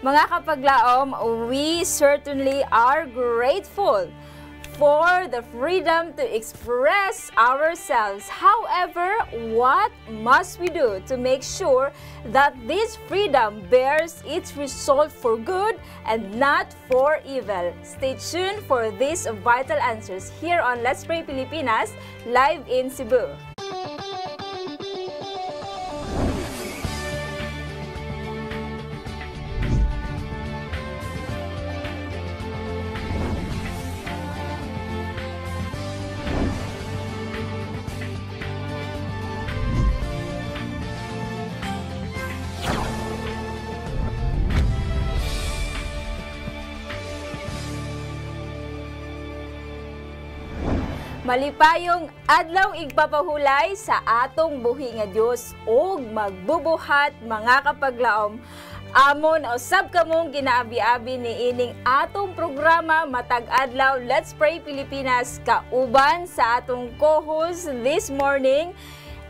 Mga kapaglaom, we certainly are grateful for the freedom to express ourselves. However, what must we do to make sure that this freedom bears its result for good and not for evil? Stay tuned for these vital answers here on Let's Pray Pilipinas, live in Cebu. Malipayong adlaw igpapahulay sa atong buhi nga Dios ug magbubuhat mga kapaglaom. Amon usab kamong ginaabi-abi ni ining atong programa matag adlaw Let's Pray Pilipinas kauban sa atong co-host this morning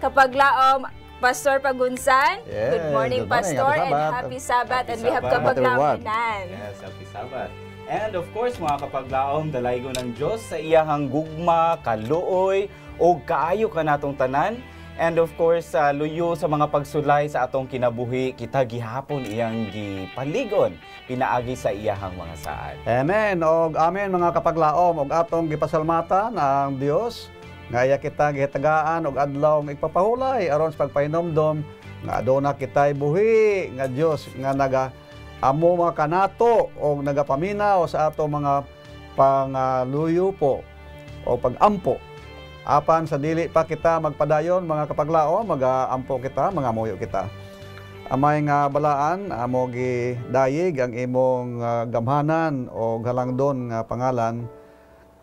kapaglaom Pastor Pagunsan. Yes, good morning Pastor, and happy Sabbath, and we have kapaglaom Nan. Yes, happy Sabbath. And of course, mga kapaglaom, dalaygo ng Diyos sa iyahang gugma, kaluoy, o kaayo ka natong tanan. And of course, luyo sa mga pagsulay sa atong kinabuhi, kita gihapon iyang gipaligon, pinaagi sa iyahang mga saad. Amen. Og amen mga kapaglaom, og atong gipasalmatan ang Dios. Ngaya kita gihitagaan og adlaw nga igpapahulay aron sa pagpainomdom nga aduna kitay buhi nga Dios nga amo mga kanato o nagapaminaw sa ato mga pangluyo po o pagampo. Apan sa dili pa kita magpadayon mga kapaglaom, mag-ampo kita, mga muyo kita. Amay nga balaan, amo gidayig ang imong gamhanan o halangdon nga pangalan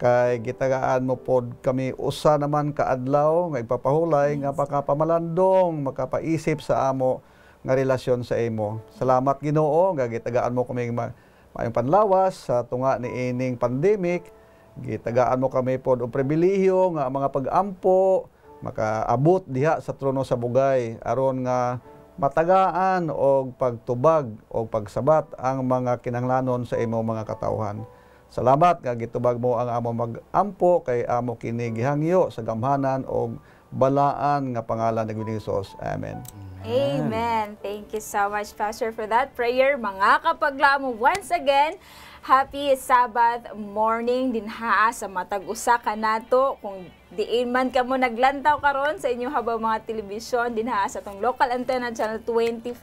kay gitagaan mo pod kami usa naman kaadlaw nga ipapahulay nga pakapamalandong makapaisip sa amo nga relasyon sa imo. Salamat Ginoo nga gitagaan mo kami maayong panlawas sa tunga ni ining pandemic. Gitagaan mo kami pod og pribilehiyo nga mga pag-ampo makaabot diha sa trono sa bugay aron nga matagaan og pagtubag og pagsabat ang mga kinahanglanon sa imo mga katawhan. Salamat nga gitubag mo ang amo mag-ampo kay amo kini gihangyo sa gamhanan og balaan nga pangalan ni Hesus. Amen. Amen. Thank you so much, Pastor, for that prayer. Mga kapaglaom, once again, happy Sabbath morning dinha sa matag usa ka nato. Kung diin man kamo naglantaw karon sa inyo habang mga telebisyon dinha sa tong local antenna channel 25.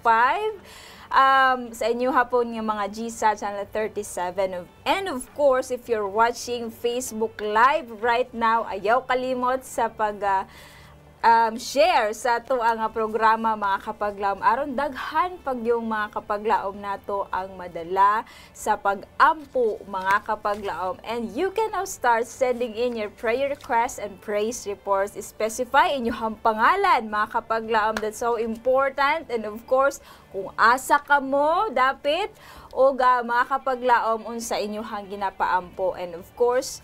Sa inyo hapon nga mga GSA channel 37. And of course, if you're watching Facebook Live right now, ayaw kalimot sa share sa ito ang programa mga kapaglaom. Aron daghan pag yung mga kapaglaom nato ang madala sa pag-ampo mga kapaglaom. And you can now start sending in your prayer requests and praise reports. Specify inyong pangalan mga kapaglaom. That's so important. And of course, kung asa ka mo, dapit o mga kapaglaom unsa inyong ginapaampo. And of course,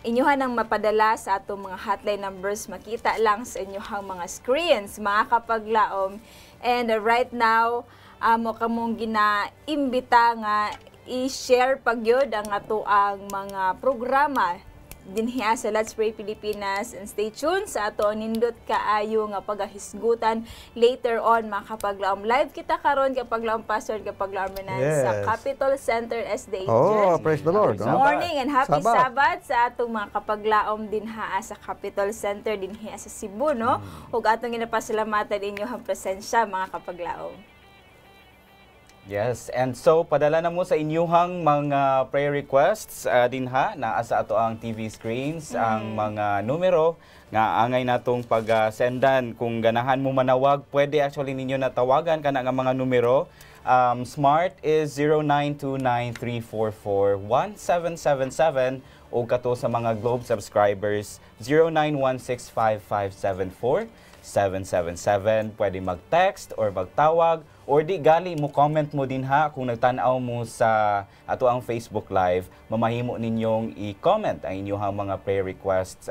inyuhan ang mapadala sa atong mga hotline numbers, makita lang sa inyong mga screens, mga kapaglaom. And right now, mo kamong ginaimbita nga i-share pagyod ang ato ang mga programa dinhiya sa Let's Pray Pilipinas, and stay tuned sa ato nindot kaayo nga pagahisgutan later on mga kapaglaom. Live kita karon kapaglaom Pastor kapaglaom sa Capitol Center SDA. Oh, praise the Lord. Good morning and happy Sabbath sa atong mga kapaglaom dinha sa Capitol Center dinhiya sa Cebu, no? Ug atong ginapasalamatan inyo ang presensya mga kapaglaom. Yes, and so padala na mo sa inyuhang mga prayer requests dinha naa sa ato ang TV screens ang mga numero nga angay natong pag-sendan. Kung ganahan mo manawag, pwede actually ninyo natawagan kana nga mga numero. Smart is 0929-344-1777 o kato sa mga Globe subscribers 09165574-777. Pwede mag-text or magtawag or di gali mo comment mo din ha kung nagtanaw mo sa ato ang Facebook Live, mamahimo ninyong i-comment ang inyong mga prayer requests.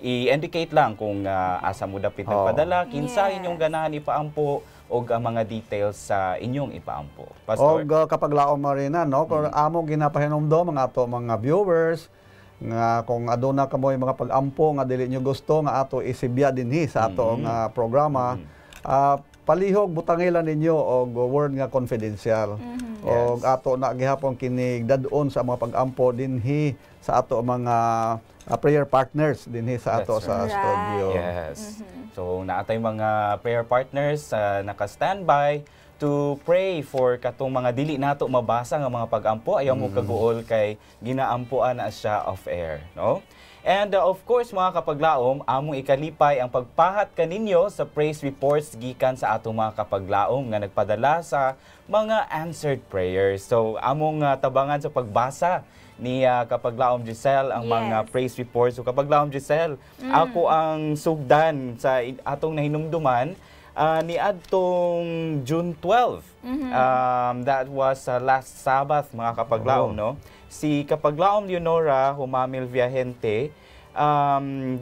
I-indicate lang kung asa mo dapit nagpadala, kinsa inyong ganahan ipaampo o ang mga details sa inyong ipaampo. Pastor? O kapag laom marina, no? Kung amo ginapahinomdom mga ato mga viewers, nga kung aduna ka mo yung mga pag-ampo nga dili nyo gusto nga ato isibya dinhi sa ato nga programa, palihog butangilan ninyo og word nga confidential. Og ato na gihapon kinig dadon sa mga pag-ampo dinhi sa ato mga prayer partners dinhi sa ato sa studio. Yes. So naatay mga prayer partners naka-standby to pray for katong mga dili nato mabasa nga mga pag-ampo. Ayaw mo kaguol kay ginaampuan na siya off air, no? And of course mga kapaglaom, among ikalipay ang pagpahat kaninyo sa praise reports gikan sa atong mga kapaglaom nga nagpadala sa mga answered prayers. So among tabangan sa pagbasa ni kapaglaom Giselle ang mga praise reports. So kapaglaom Giselle, ako ang sugdan sa atong nahinumduman ni adtong June 12. That was last Sabbath mga kapaglaom, no? Si kapaglaom Leonora Humamil Viajente,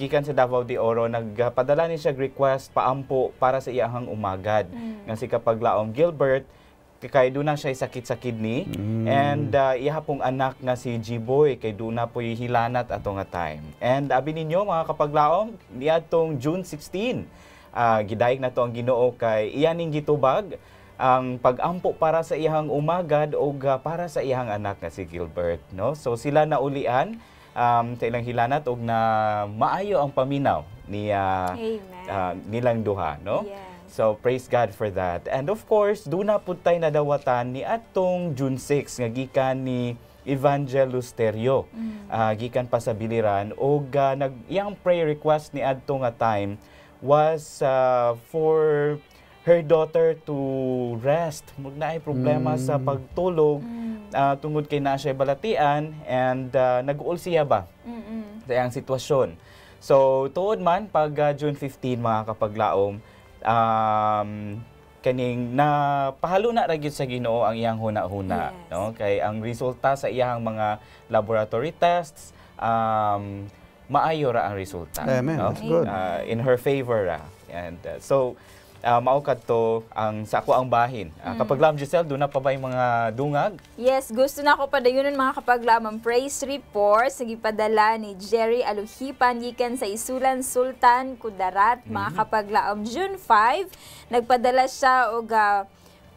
gikan sa Davao de Oro, nagpadala ni siya request paampo para sa iyahang umagad. Nga si kapaglaom Gilbert, kay doon na siya sakit sa kidney, and iya pong anak nga si G-Boy, kay doon na po hilanat ato nga time. And abi ninyo mga kapaglaom, ni adtong June 16, gidayeg na to ang Ginoo kay iyaning gitubag ang pag-ampo para sa iyang umagad o para sa iyang anak nga si Gilbert, no? So sila naulian sa ilang hilanat og na maayo ang paminaw ni nilang duha, no? Yes. So praise God for that. And of course, doon na pud tay nadawatan ni atong June 6 nga gikan ni Evangelus Terio, gikan pa sa Biliran, og iyang prayer request ni adto nga time was for her daughter to rest. Muna ay problema sa pagtulog tungod kay na siya balatian, and nag-uol siya ba sa iyang sitwasyon. So tuod man pag June 15 mga kapaglaom, kaning na pahalo na ra gyud sa Ginoo ang iyang huna-huna, no? Kay ang resulta sa iyang mga laboratory tests, maayo ra ang resulta. Amen. No? That's good. In her favor ra. And so mao kadto ang sa ako ang bahin. Kapaglaom Giselle, doon na pa ba yung mga dungag? Yes, gusto na ako padayunon mga kapaglaom ang praise report sa gipadala ni Jerry Aluhipan gikan sa Isulan Sultan Kudarat, mga kapaglaom. June 5, nagpadala siya og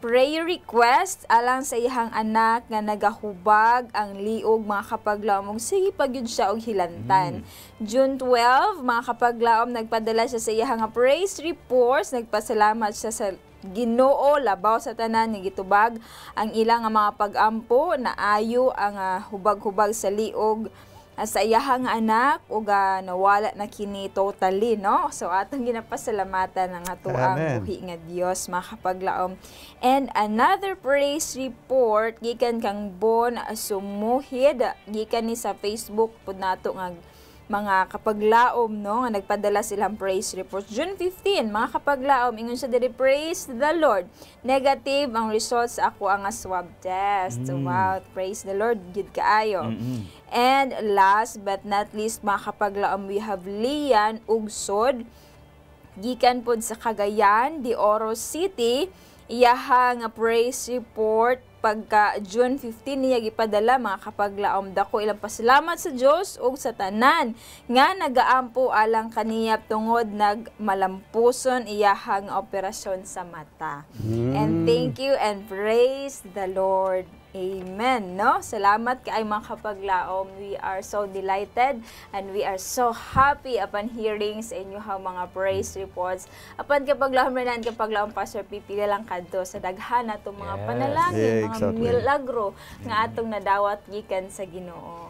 prayer request alang sa iyang anak nga nagahubag ang liog, mga kapaglaom, og sige pagyud siya og hilantan. June 12, mga kapaglaom, nagpadala siya sa iyang praise reports, nagpasalamat siya sa Ginoo labaw sa tanan ni gitubag ang ilang mga pag-ampo na ayo ang hubag-hubag sa liog sa iyahang anak ug nawala na kini totally, no? So atong ginapasalamatan ang ato ang buhi nga Dios, mga kapaglaom. And another praise report gikan kang Bon Sumuhid, gikan ni sa Facebook pud nato nga mga kapaglaom, no, nga nagpadala silang praise report. June 15, mga kapaglaom, ingon siya diri, praise the Lord. Negative ang results sa ako ang swab test. Wow, praise the Lord, gid kaayo. And last but not least, mga kapaglaom, we have Lian Ugsod, gikan pod sa Cagayan de Oro City. Iyahang praise report pagka June 15 niya gipadala, mga kapaglaom. Dako ilang pasalamat sa Dios ug sa tanan nga nagaampo alang kaniyap tungod nagmalampuson iyahang operasyon sa mata. And thank you and praise the Lord. Amen, no? Salamat kay mga kapaglaom. We are so delighted and we are so happy upon hearing sa inyo mga praise reports. Apan kapaglaom rin kapaglaom Pastor pipila lang kadto sa daghan atong mga panalangin, mga milagro nga atong nadawat gikan sa Ginoo.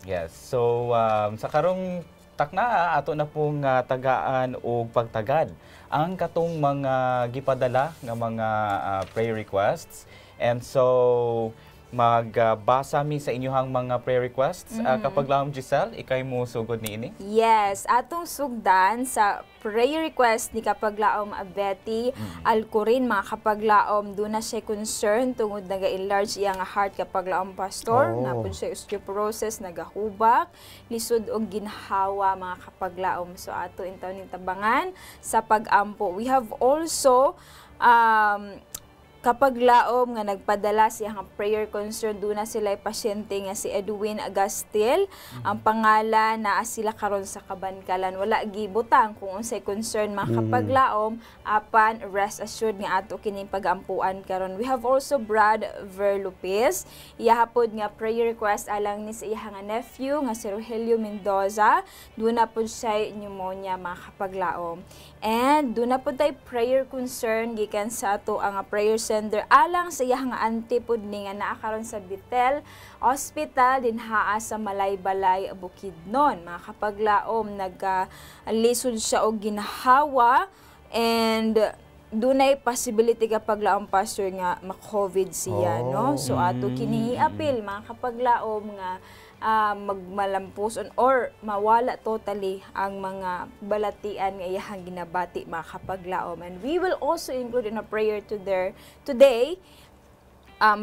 Yes. So sa karong takna ato na pong tagaan o pagtagad ang katong mga gipadala nga mga prayer requests. And so magbasa mi sa inyong mga prayer requests. Kapaglaom Giselle, ikay mo sugod ni ini? Yes, atong sugdan sa prayer request ni Kapaglaom Betty Alcorin, mga kapaglaom, doon na siya concern tungod naga-enlarge iyang heart Kapaglaom Pastor, napon siya osteoporosis, nagahubak, lisod og ginhawa, mga kapaglaom. So ato intaw ning tabangan sa pag-ampo. We have also Kapaglaom nga nagpadala siyang prayer concern, doon na sila pasyente nga si Edwin Agastil. Ang pangalan na sila karon sa Kabankalan. Wala gibutang kung unsay concern, mga kapaglaom, apan rest assured nga ato kining pag-ampuan karon. We have also Brad Verlupis. Iyahapod nga prayer request alang ni sa iyang nephew nga si Rogelio Mendoza. Doon na po siya pneumonia, mga kapaglaom. And doon na po tayo prayer concern gikan sa ato ang prayer sender alang sa iyang antipod ni nga naa karon sa Bitel Hospital dinhaa sa Malaybalay, Bukidnon. Mga kapaglaom, naglisod siya og ginhawa and dunay possibility Kapaglaom Pastor nga ma-COVID siya, no? So ato kini apil, mga kapaglaom, nga magmalampuson or mawala totally ang mga balatian nga iyang ginabati, mga kapaglaom. And we will also include in a prayer today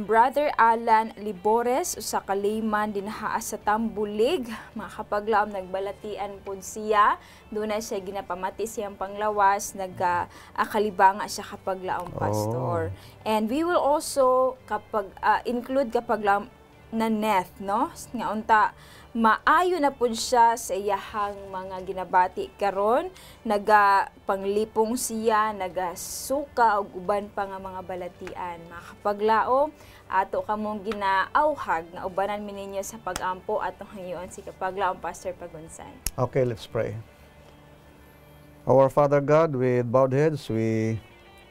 Brother Alan Libores sa Kaliman dinhaa sa Tambulig, mga kapaglaom, nagbalatian pud siya, doon na siya ginapamati siyang panglawas, nagkalibanga siya Kapaglaom Pastor. And we will also include Kapaglaom na Neth, no? Nga unta maayo na pud siya sa iyahang mga ginabati karon, panglipong siya, nagasuka og uban pa nga mga balatian. Mga kapaglaom, ato kamong ginaawhag nga ubanan mi ninyo sa pag-ampo atong hangion si Kapaglaom Pastor Pagunsan. Okay, let's pray. Our Father God, with bowed heads, we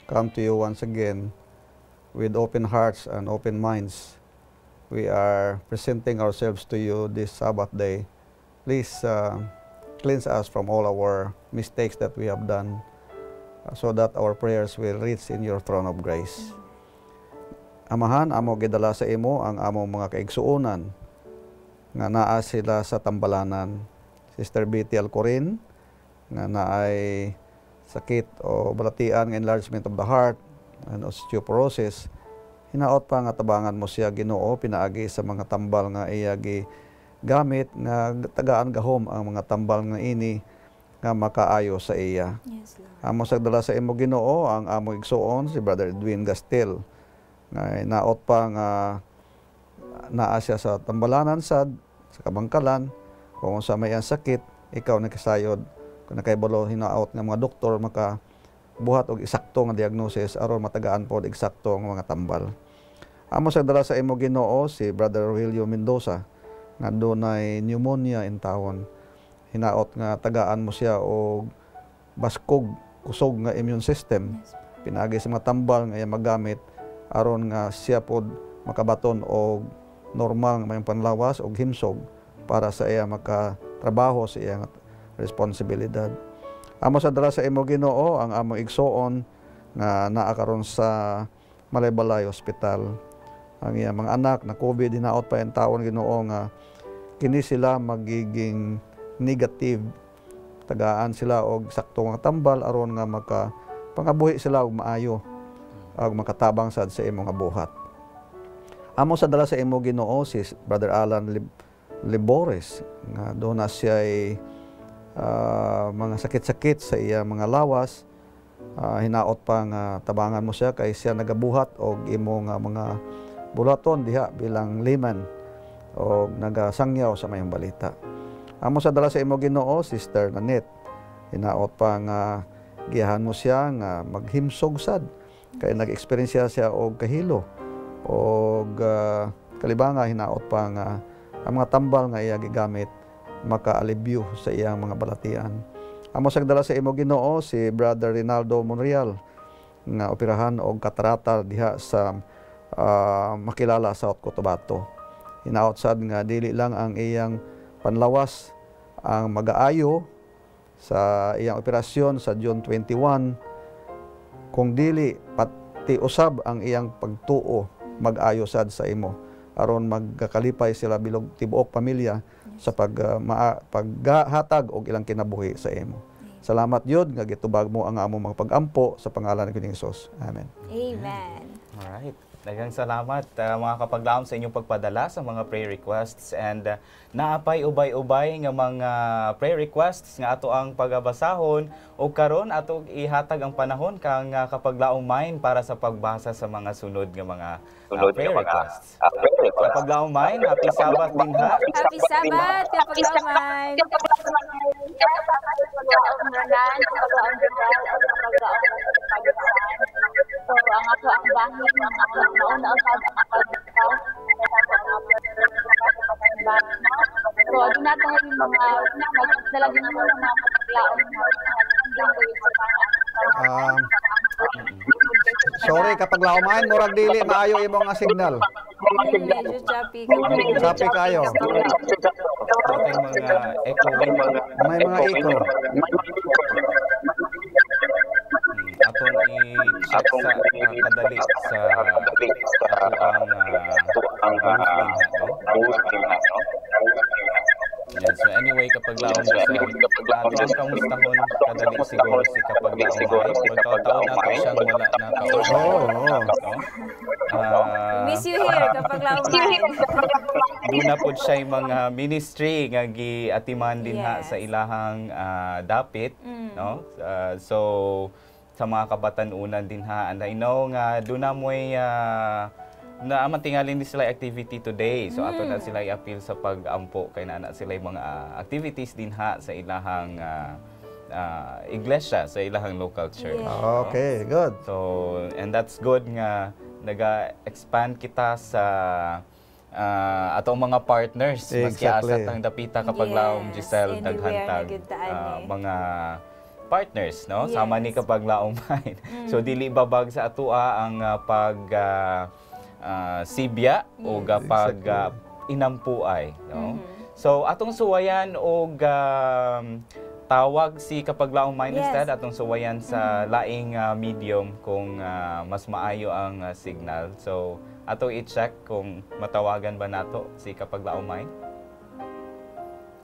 come to you once again with open hearts and open minds. We are presenting ourselves to you this Sabbath day. Please cleanse us from all our mistakes that we have done so that our prayers will reach in your throne of grace. Amahan, amo gidala sa imo ang among mga kaigsuonan nga naa sila sa Tambalanan. Sister Betty Alcorin nga naay sakit o balatian nga enlargement of the heart and osteoporosis. Hinaot pa nga tabangan mo siya, Ginoo, pinaagi sa mga tambal nga iyagi gamit nga tagaan gahom ang mga tambal nga ini nga makaayo sa iya. Yes, Lord. Amo sagdala sa imo, Ginoo, ang amo igsuon si Brother Edwin Gastil. Nga hinaot pa nga naa siya sa Tambalanan sa Kabangkalan. Kung sa may sakit, ikaw nakasayod. Kung nakaibalo, hinaot nga mga doktor buhat og eksakto nga diagnosis aron matagaan pod eksakto nga mga tambal. Amo sa dala sa imo, Ginoo, si Brother Rogelio Mendoza nga dunay pneumonia in taon. Hinaot nga tagaan mo siya og baskog kusog nga immune system. Pinaagi sa mga tambal nga magamit aron nga siya pod makabaton og normal nga panlawas og himsog para sa iya makatrabaho sa iyang responsibilidad. Amo sa dala sa imo, Ginoo, ang among igsoon nga naa karon sa Malaybalay Hospital. Ang iyang mga anak na COVID, hinaot pa yung taon, Ginoo, nga kini sila magiging negative. Tagaan sila og sakto nga tambal aron nga pangabuhi sila og maayo ag makatabang sad sa imo nga buhat. Amo sa dala sa imo, Ginoo, si Brother Alan Libores nga doon na siya mga sakit-sakit sa iya mga lawas. Hinaot pa nga tabangan mo siya kay siya nagabuhat og imo nga mga bulaton diha bilang layman og nagasangyaw sa mayong balita. Amo sa dala sa imo, Ginoo, Sister Nanet. Hinaot pa nga giyahan mo siya nga maghimsog sad kay nag-experience siya og kahilo og kalibanga. Hinaot pa nga ang mga tambal nga iya gigamit maka-alibyo sa iyang mga balatian. Amo sa dala sa imo, Ginoo, si Brother Rinaldo Monreal nga operahan og katarata diha sa Makilala, South Cotabato. Hinaot sad nga dili lang ang iyang panlawas ang mag-aayo sa iyang operasyon sa June 21, kung dili pati usab ang iyang pagtuo mag-ayo sad sa imo. aron magkalipay sila bilog tibuok pamilya sa paghatag og ilang kinabuhi sa imo. Salamat yun nga gitubag mo ang among mga pag-ampo sa pangalan ni Ginoong Hesus. Amen. Amen. Alright. Daghang salamat mga kapaglaom sa inyong pagpadala sa mga prayer requests, and naapay ubay-ubay nga mga prayer requests nga ato ang pagabasahon o karon ato ihatag ang panahon kang kapaglaom main para sa pagbasa sa mga sunod nga mga prayer requests. Kapaglaom main, happy Sabbath din ha. Happy Sabbath, kapaglaom main. So, ang ako ang bahin, ang ako nauna sa pagkakas, so, doon natin yung mga nagdalagin mo ng mga kapaglaon Sorry, kapag laumain, murag dili, maayo imong nga signal. Medyo choppy. Choppy kayo. May mga echo. May mga echo. Atong i-check sa kadali sa Yan. So anyway, kapag laon sa atong kamustahon kadali siguro si kapag laon magtaon-taon nato siyang wala na Miss you here kapag laon main. Doon na po siya yung mga ministry nga giatiman din ha sa ilahang dapit, no? So sa mga kabatanunan din ha, and I know nga doon na mo'y na matingalin din sila activity today. So ato na sila i-appeal sa pag-ampo kay na sila yung mga activities din ha sa ilahang iglesia, sa ilahang local church. Yeah. Okay, good. So and that's good nga naga-expand kita sa atong mga partners. Maski asat ang dapita kapag laom Giselle daghantag mga partners, no? Yes. Sama ni kapag laom main. So dili babag sa atua ang sibya o kapag inampuay, no? So atong suwayan og tawag si kapag laom main instead, atong suwayan sa laing medium kung mas maayo ang signal. So ato i-check kung matawagan ba nato si kapag laom main.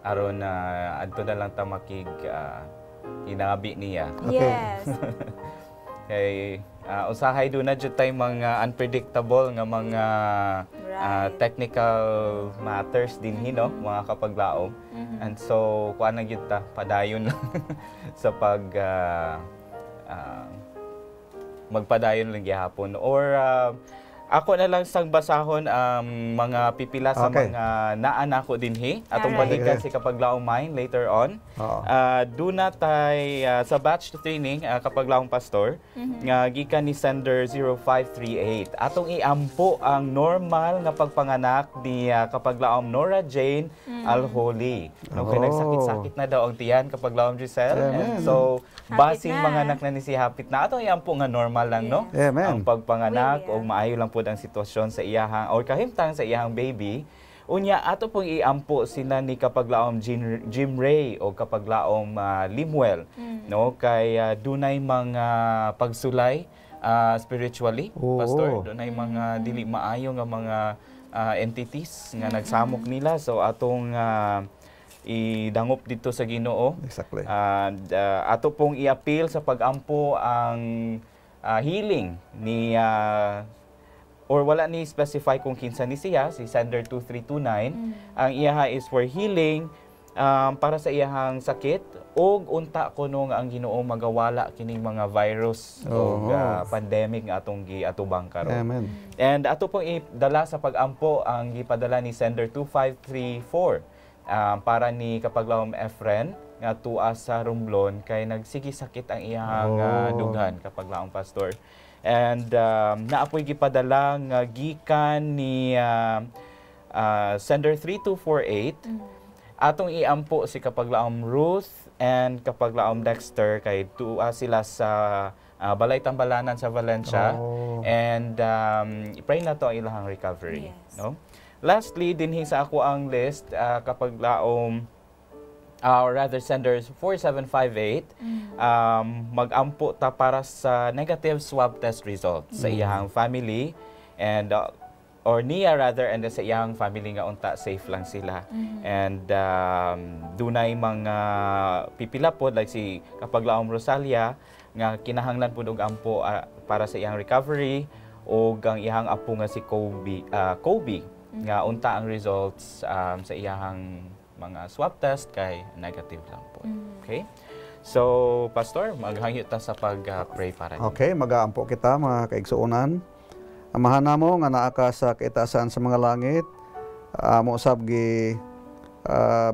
Aron adto na lang ta makig inabi niya. Yes. Kay usahay do na jud tay mga unpredictable nga mga technical matters din hino mga kapaglaom. And so kuan na gyud ta padayon lang sa pag magpadayon lang gihapon or ako na lang sang basahon ang mga pipila sa mga naanako dinhi atong balikan si kapag laom main later on. Duna tay sa batch training kapag laom pastor nga gikan ni sender 0538. Atong iampo ang normal nga pagpanganak ni kapag laom Nora Jane Alholi. Kay nagsakit-sakit na daw ang tiyan kapag laom Giselle. And so basing mga anak na ni si hapit na atong iampo nga normal lang, no? Ang pagpanganak o maayo lang po ang sitwasyon sa iyahang or kahimtang sa iyahang baby. Unya ato pong iampo sila ni kapag laom Jim Ray o kapag laom Limuel, no? Kay dunay mga pagsulay spiritually, pastor. Dunay mga dili maayo nga mga entities nga nagsamok nila, so atong idangop dito sa Ginoo. Exactly. Ato pong i-appeal sa pag-ampo ang healing ni or wala ni specify kung kinsa ni siya, si sender 2329. Ang iyaha is for healing para sa iyahang sakit og unta kuno nga ang Ginoo magawala kining mga virus o pandemic nga atong giatubang karon. Amen. And ato pong idala sa pag-ampo ang gipadala ni sender 2534 para ni kapag laom Efren nga tuwa sa Romblon kay nagsigi sakit ang iyang dughan kapag laom pastor. And naapoy gipadala nga gikan ni sender 3248 atong iampo si kapag laom Ruth and kapag laom Dexter kay tuwa sila sa Balay Tambalanan sa Valencia. And pray na to ang ilahang recovery, no? Lastly, dinhi sa ako ang list kapag laom or rather senders 4758 mag-ampo ta para sa negative swab test result sa iyang family, and or niya rather, and sa iyang family nga unta safe lang sila. And dunay mga pipila pod like si Kapaglaom Rosalia nga kinahanglan pud og ampo para sa iyang recovery, o ang iyang apo nga si Kobe nga unta ang results sa iyang mga swab test kay negative lang po. Okay? So, Pastor, maghangyo ta sa pag-pray para niyo. Okay, mag-aampo kita mga kaigsuonan. Amahan namo nga naa ka sa kaitasan sa mga langit. Amo usab gi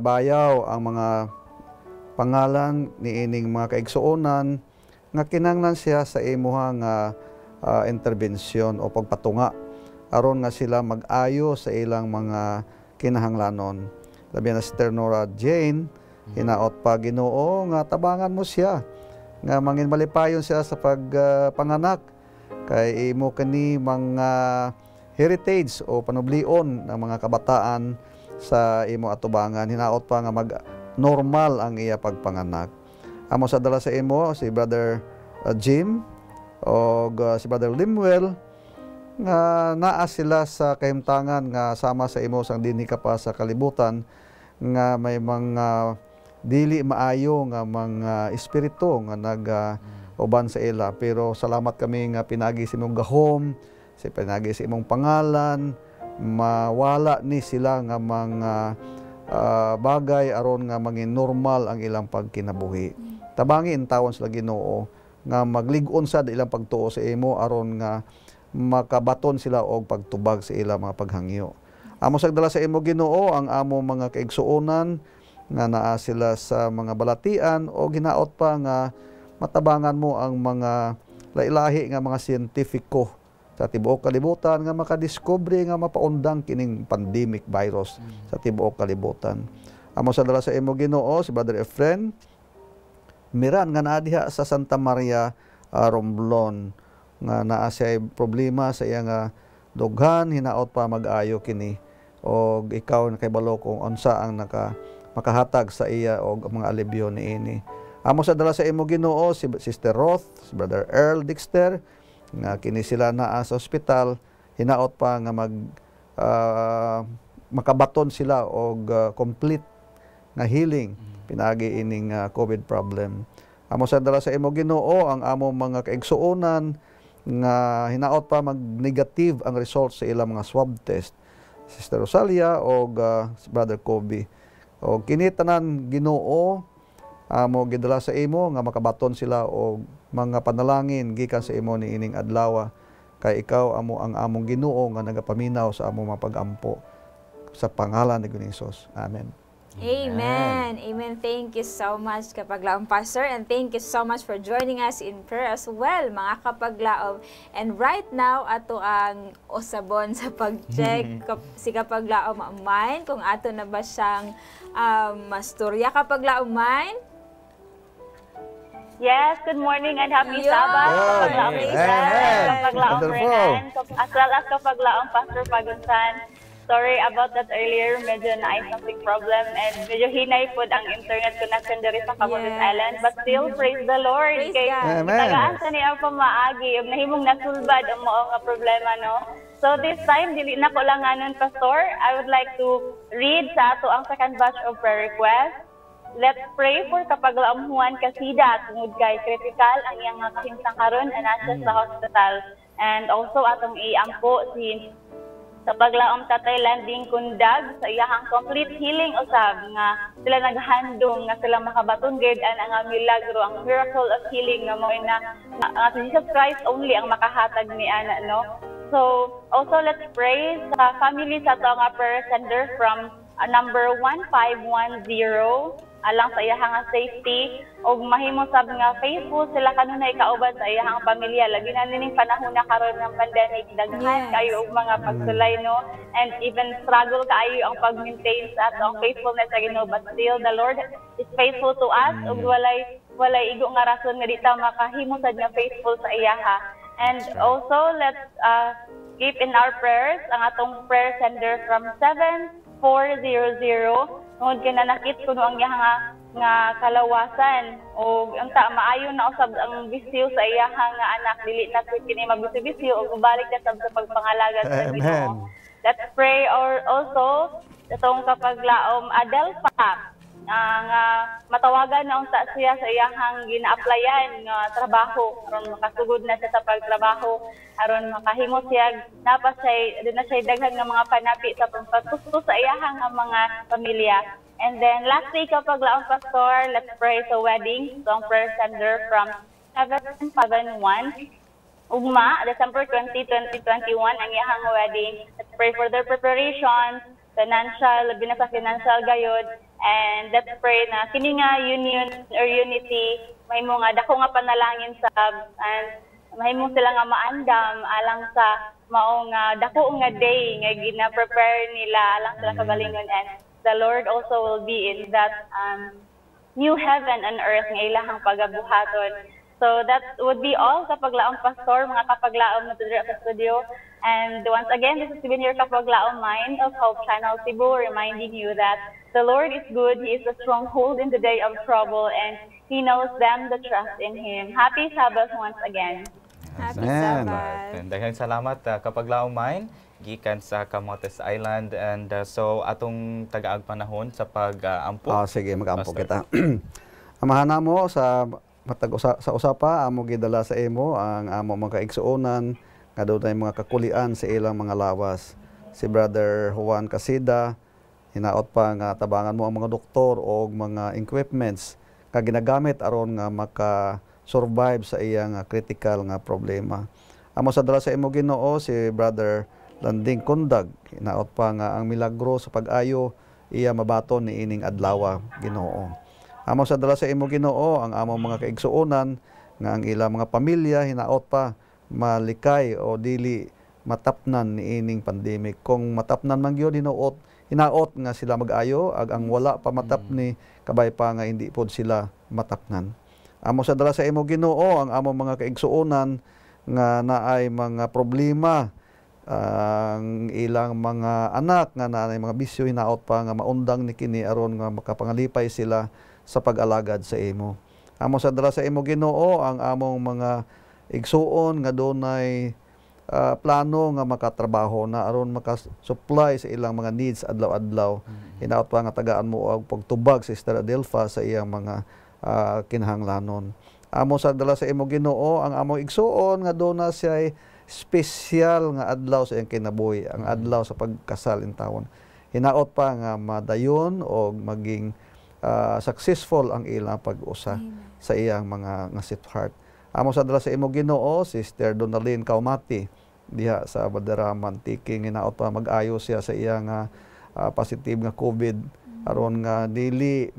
bayaw ang mga pangalan ni ining mga kaigsuonan nga kinahanglan siya sa imuha nga interbensyon o pagpatunga aron nga sila mag-ayo sa ilang mga kinahanglanon. Labi na si Ternora Jane, hinaot pa Ginoo nga tabangan mo siya nga mangin malipayon siya sa pagpanganak kay imo kani mga heritage o panublion ng mga kabataan sa imo atubangan. Hinaot pa nga mag-normal ang iya pagpanganak. Amo sa dala sa imo si Brother Jim o si Brother Limuel nga naa sila sa kahimtangan nga sama sa imo sang dinhi ka pa sa kalibutan nga may mga dili maayo nga mga espiritu nga uban sa ila, pero salamat kami nga pinagi sa imong gahom, pinagi sa imong pangalan, mawala ni sila nga mga bagay aron nga maging normal ang ilang pagkinabuhi. Tabangin tawon sila Ginoo nga maglig-on sad ilang pagtuo sa imo aron nga makabaton sila og pagtubag sa ilang mga paghangyo. Amo sagdala sa imo Ginoo ang amo mga kaigsuonan nga naa sila sa mga balatian o ginaot pa nga matabangan mo ang mga lailahi nga mga siyentipiko sa tibuok kalibutan nga makadiscovery nga mapaundang kining pandemic virus sa tibuok kalibutan. Amo sa dala sa imo Ginoo si Brother Efren Miran nga naa diha sa Santa Maria Romblon nga naa siya problema sa iya nga dughan, hinaot pa mag-ayo kini og ikaw nakahibalo kung unsa ang makahatag sa iya og mga alibyo niini. Amo sa dala sa imo Ginoo si Sister Roth, si Brother Earl Dexter nga kini sila naa sa ospital, hinaot pa nga makabaton sila og complete nga healing pinagi ining COVID problem. Amo sa dala sa imo Ginoo ang amo mga kaigsuonan nga hinaot pa mag-negative ang results sa ilang mga swab test. Sister Rosalia o Brother Kobe. O kini tanan Ginoo amo gidala sa imo nga makabaton sila og mga panalangin gikan sa imo ni ining adlaw kay ikaw amo ang among Ginoo nga nagapaminaw sa among mapag-ampo sa pangalan ni Hesus. Amen. Amen. Amen. Thank you so much, Kapaglaom Pastor, and thank you so much for joining us in prayer as well, mga Kapaglaom. And right now, ato ang usabon sa pag-check si Kapaglaom Mine, kung ato na ba siyang masturya. Kapaglaom Mine? Yes, good morning and happy Sabbath. Kapaglaom Rizal, Kapaglaom Renan, as well as Kapaglaom Pastor Pagunsan. Sorry about that earlier, medyo na something problem and medyo hinay po ang internet connection diri sa Camotes Island, but still praise the Lord. Praise kay God. tagaan sa niya pa maagi ug nahimong nasulbad ang mao nga problema, no. So this time dili na ko lang anon, Pastor. I would like to read sa ato ang second batch of prayer requests. Let's pray for Kapaglaom Juan Casida tungod kay critical ang iyang kahimtang karon anasa sa hospital, and also atong iampo si Kapaglaom Tatay Landing Kundag sa iyahang complete healing usab nga sila naghandong nga sila makabaton gid ang milagro, ang miracle of healing nga mao na si Jesus Christ only ang makahatag ni ana, no. So also let's pray sa family sa ato nga prayer sender from number 1510 alang sa iyahang safety og mahimo sab nga faithful sila kanunay kauban sa iyahang pamilya labi na nining panahon na karon ng pandemic, daghan kayo og mga pagsulay, no, and even struggle kaayo ang pag-maintain sa atong faithfulness sa Ginoo, but still the Lord is faithful to us ug walay igo nga rason nga di ta makahimo sad nga faithful sa iyaha. And also let's keep in our prayers ang atong prayer sender from 7400 tungod kay nanakit kuno ang iyang nga kalawasan o ang maayo na usab ang bisyo sa iyang nga anak, dili na kini mabisyo-bisyo og balik na sab sa pagpangalaga sa Ginoo. let's pray or also itong kapaglaom Adelpa nga matawagan na unta siya sa iyang gina-applyan nga trabaho aron makasugod na siya sa pagtrabaho aron makahimo siya doon na siya daghan nga mga panapi sa pagtusto sa iyang mga pamilya. And then lastly, kapaglaom pastor, let's pray sa wedding song prayer sender from 771 Ugma, December 20, 2021 ang iyang wedding. Let's pray for their preparations, financial, labi na sa financial gayod. And let's pray na kini nga union or unity, may mga dako nga panalangin sa and may mo sila nga maandam alang sa maong dako nga day nga gina-prepare nila alang sila kagalingon, and the Lord also will be in that new heaven and earth nga ilahang pagabuhaton. So that would be all kapaglaom pastor, mga kapaglaom na tudre sa studio. And once again, this has been your kapaglaom mind of Hope Channel Cebu, reminding you that the Lord is good, He is a stronghold in the day of trouble, and He knows them that trust in Him. Happy Sabbath once again. Happy Amen. Sabbath. Daghang salamat kapaglaom mind gikan sa Camotes Island, and so atong tagaag panahon sa pag-ampo. Sige, mag-ampo Pastor. kita. Amahan mo sa matag sa usapa amo gidala sa imo ang amo mga kaigsuonan nga daw mga kakulian sa ilang mga lawas. Si Brother Juan Casida hinaot pa nga tabangan mo ang mga doktor o mga equipments nga ginagamit aron nga maka-survive sa iyang critical nga problema. Amo sa dala sa imo Ginoo si Brother Landing Kundag hinaot pa nga ang milagro sa pag-ayo iya mabaton ni ining adlaw Ginoo. Amo sa dala sa imo Ginoo ang among mga kaigsuonan nga ang ilang mga pamilya hinaot pa malikay o dili matapnan ni ining pandemic. Kung matapnan man gyud hinaot nga sila mag-ayo ag ang wala pa matapni kabay pa nga hindi pod sila matapnan. Amo sa dala sa imo Ginoo ang among mga kaigsuonan nga naay mga problema ang ilang mga anak nga naay mga bisyo hinaot pa nga maundang ni kini aron nga makapangalipay sila sa pag-alagad sa imo. Amo sa dala sa imo Ginoo ang among mga igsuon nga dunay plano nga makatrabaho na aron makasupply sa ilang mga needs adlaw-adlaw. Hinaot pa nga tagaan mo og pagtubag sa Sister Adelfa sa iyang mga kinahanglanon. Amo sa dala sa imo Ginoo ang among igsuon nga duna siya special nga adlaw sa iyang kinabuhi, ang adlaw sa pagkasal in tawon. Hinaot pa nga madayon o maging successful ang ilang pag-usa sa iyang mga nga sweetheart. Amo sa dala sa imo Ginoo Sister Donalyn Kaumati diha sa Badaraman Tiking hinaot pa mag-ayo siya sa iyang positive nga COVID aron nga dili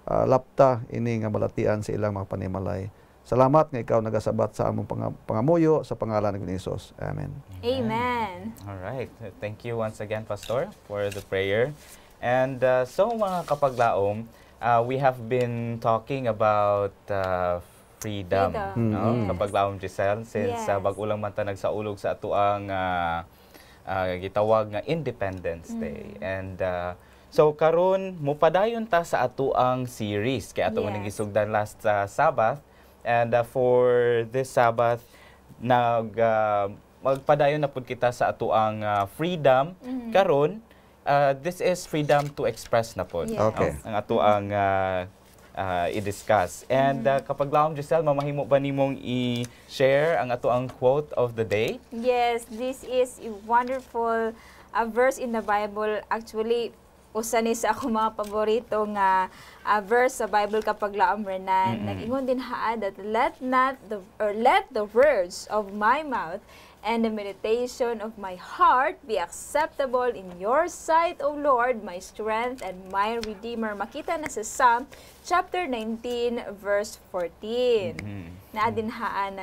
lapta ini nga balatian sa ilang mga panimalay. Salamat nga ikaw nagasabat sa among pangamuyo sa pangalan ni Hesus. Amen. Amen. All right. Thank you once again, Pastor, for the prayer. And so mga kapaglaom, we have been talking about freedom. No? Yes. Kapaglaom Giselle, since Yes. bag-ulang man ta nagsaulog sa atuang gitawag nga Independence Day. And so karon mupadayon ta sa atuang series kay ato Yes. ning gisugdan last Sabbath. And for this Sabbath magpadayon na pud kita sa atuang freedom karon. This is freedom to express na po. Yes. Okay. Ang ato ang i-discuss. And kapag laom Giselle, mamahimo ba nimong i-share ang ato ang quote of the day? Yes, this is a wonderful verse in the Bible. Actually, usa ni sa ako mga paborito nga verse sa Bible kapag laom Renan. Nag-ingon din haa that let the words of my mouth and the meditation of my heart be acceptable in your sight, O Lord, my strength and my Redeemer. Makita na sa Psalm chapter 19, verse 14. Na adinhaan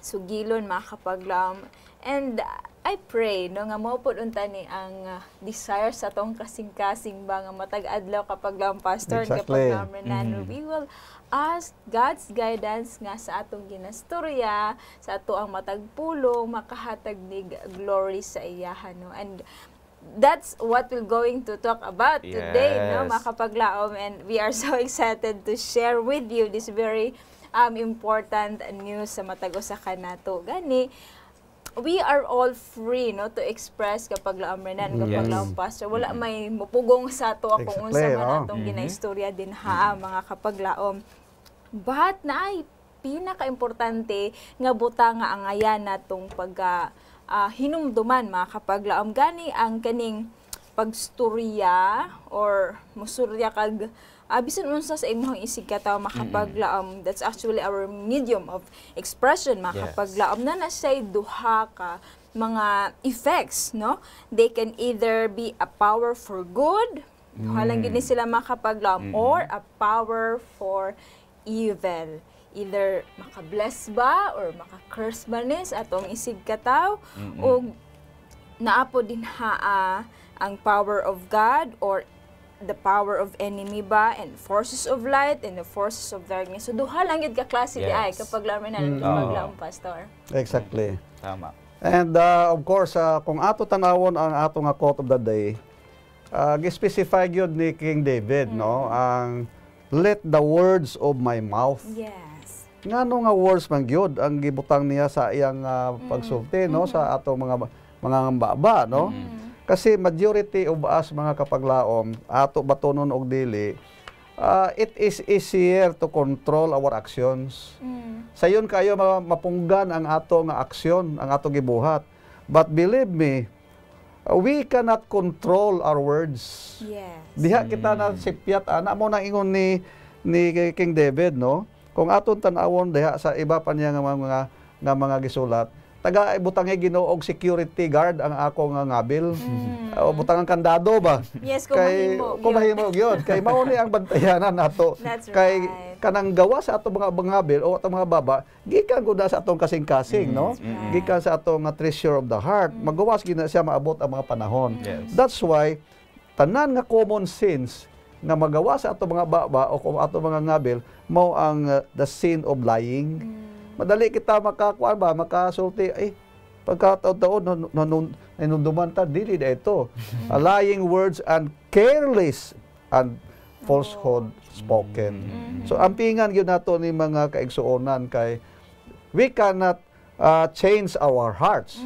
sugilon mga kapaglaom. And I pray no nga mo pud unta ni ang desire sa tong kasing-kasing ba nga matag adlaw kapag laom pastor Exactly. kapag laom Renan, we will ask God's guidance nga sa atong ginastorya, sa ato ang matagpulong, makahatag ni glory sa iyahan. No? And that's what we're going to talk about today, no, Yes. mga kapaglaom. And we are so excited to share with you this very important news sa matag-usa ka nato. Gani, we are all free no to express kapag laom Renan, kapag Yes. laom pastor. Wala may mupugong sa to kung unsa Exactly, man oh. atong ginaistorya din ha mga kapag laom. But naay pinaka-importante nga buta nga ang ayan natong pag hinumduman mga kapag laom gani ang kaning pagstorya or musurya kag bisan unsa sa imong isig kataw makapaglaom. That's actually our medium of expression makapaglaom na say duha ka mga effects no. They can either be a power for good, halang gini sila makapaglaom, or a power for evil. Either makabless ba or maka-curse ba ni sa atong isig kataw o naapo din ang power of God or the power of enemy ba, and forces of light and the forces of darkness. So duha lang yun ka-klase di ay kapag laman na kapag pastor. Exactly. Tama. And of course, kung ato tanawon ang ato nga quote of the day, gi-specify gyud ni King David, no? Ang let the words of my mouth. Yes. Ngano nga words man gyud ang gibutang niya sa iyang pagsulti, no? Sa ato mga ngambaba, no? Kasi majority of us mga kapaglaom, ato batonon og dili, it is easier to control our actions. Sayon kayo mapunggan ang ato nga aksyon, ang ato gibuhat. But believe me, we cannot control our words. Yes. Diha kita na sipyat ana mo nang ingon ni King David, no? Kung aton tan-awon diha sa iba pa niya nga mga gisulat, taga butangi Ginoo og security guard ang ako nga ngabil. O butangan kandado ba? Yes, Kung mahimo gyud. Kay mao ni ang bantayanan nato. That's Kay right. kanang gawa sa ato mga ngabil o ato mga baba, gikan gud sa atong kasing-kasing, no? Gikan sa atong treasure of the heart. Magawas gina siya maabot ang mga panahon. Yes. That's why tanan nga common sense nga magawa sa ato mga baba o kung ato mga ngabil mao ang the sin of lying. Madali kita makasulti pagkataon nanunduman ta dili na ito. Lying words and careless and falsehood spoken. So ampingan gyud nato ni mga kaigsuonan kay we cannot change our hearts.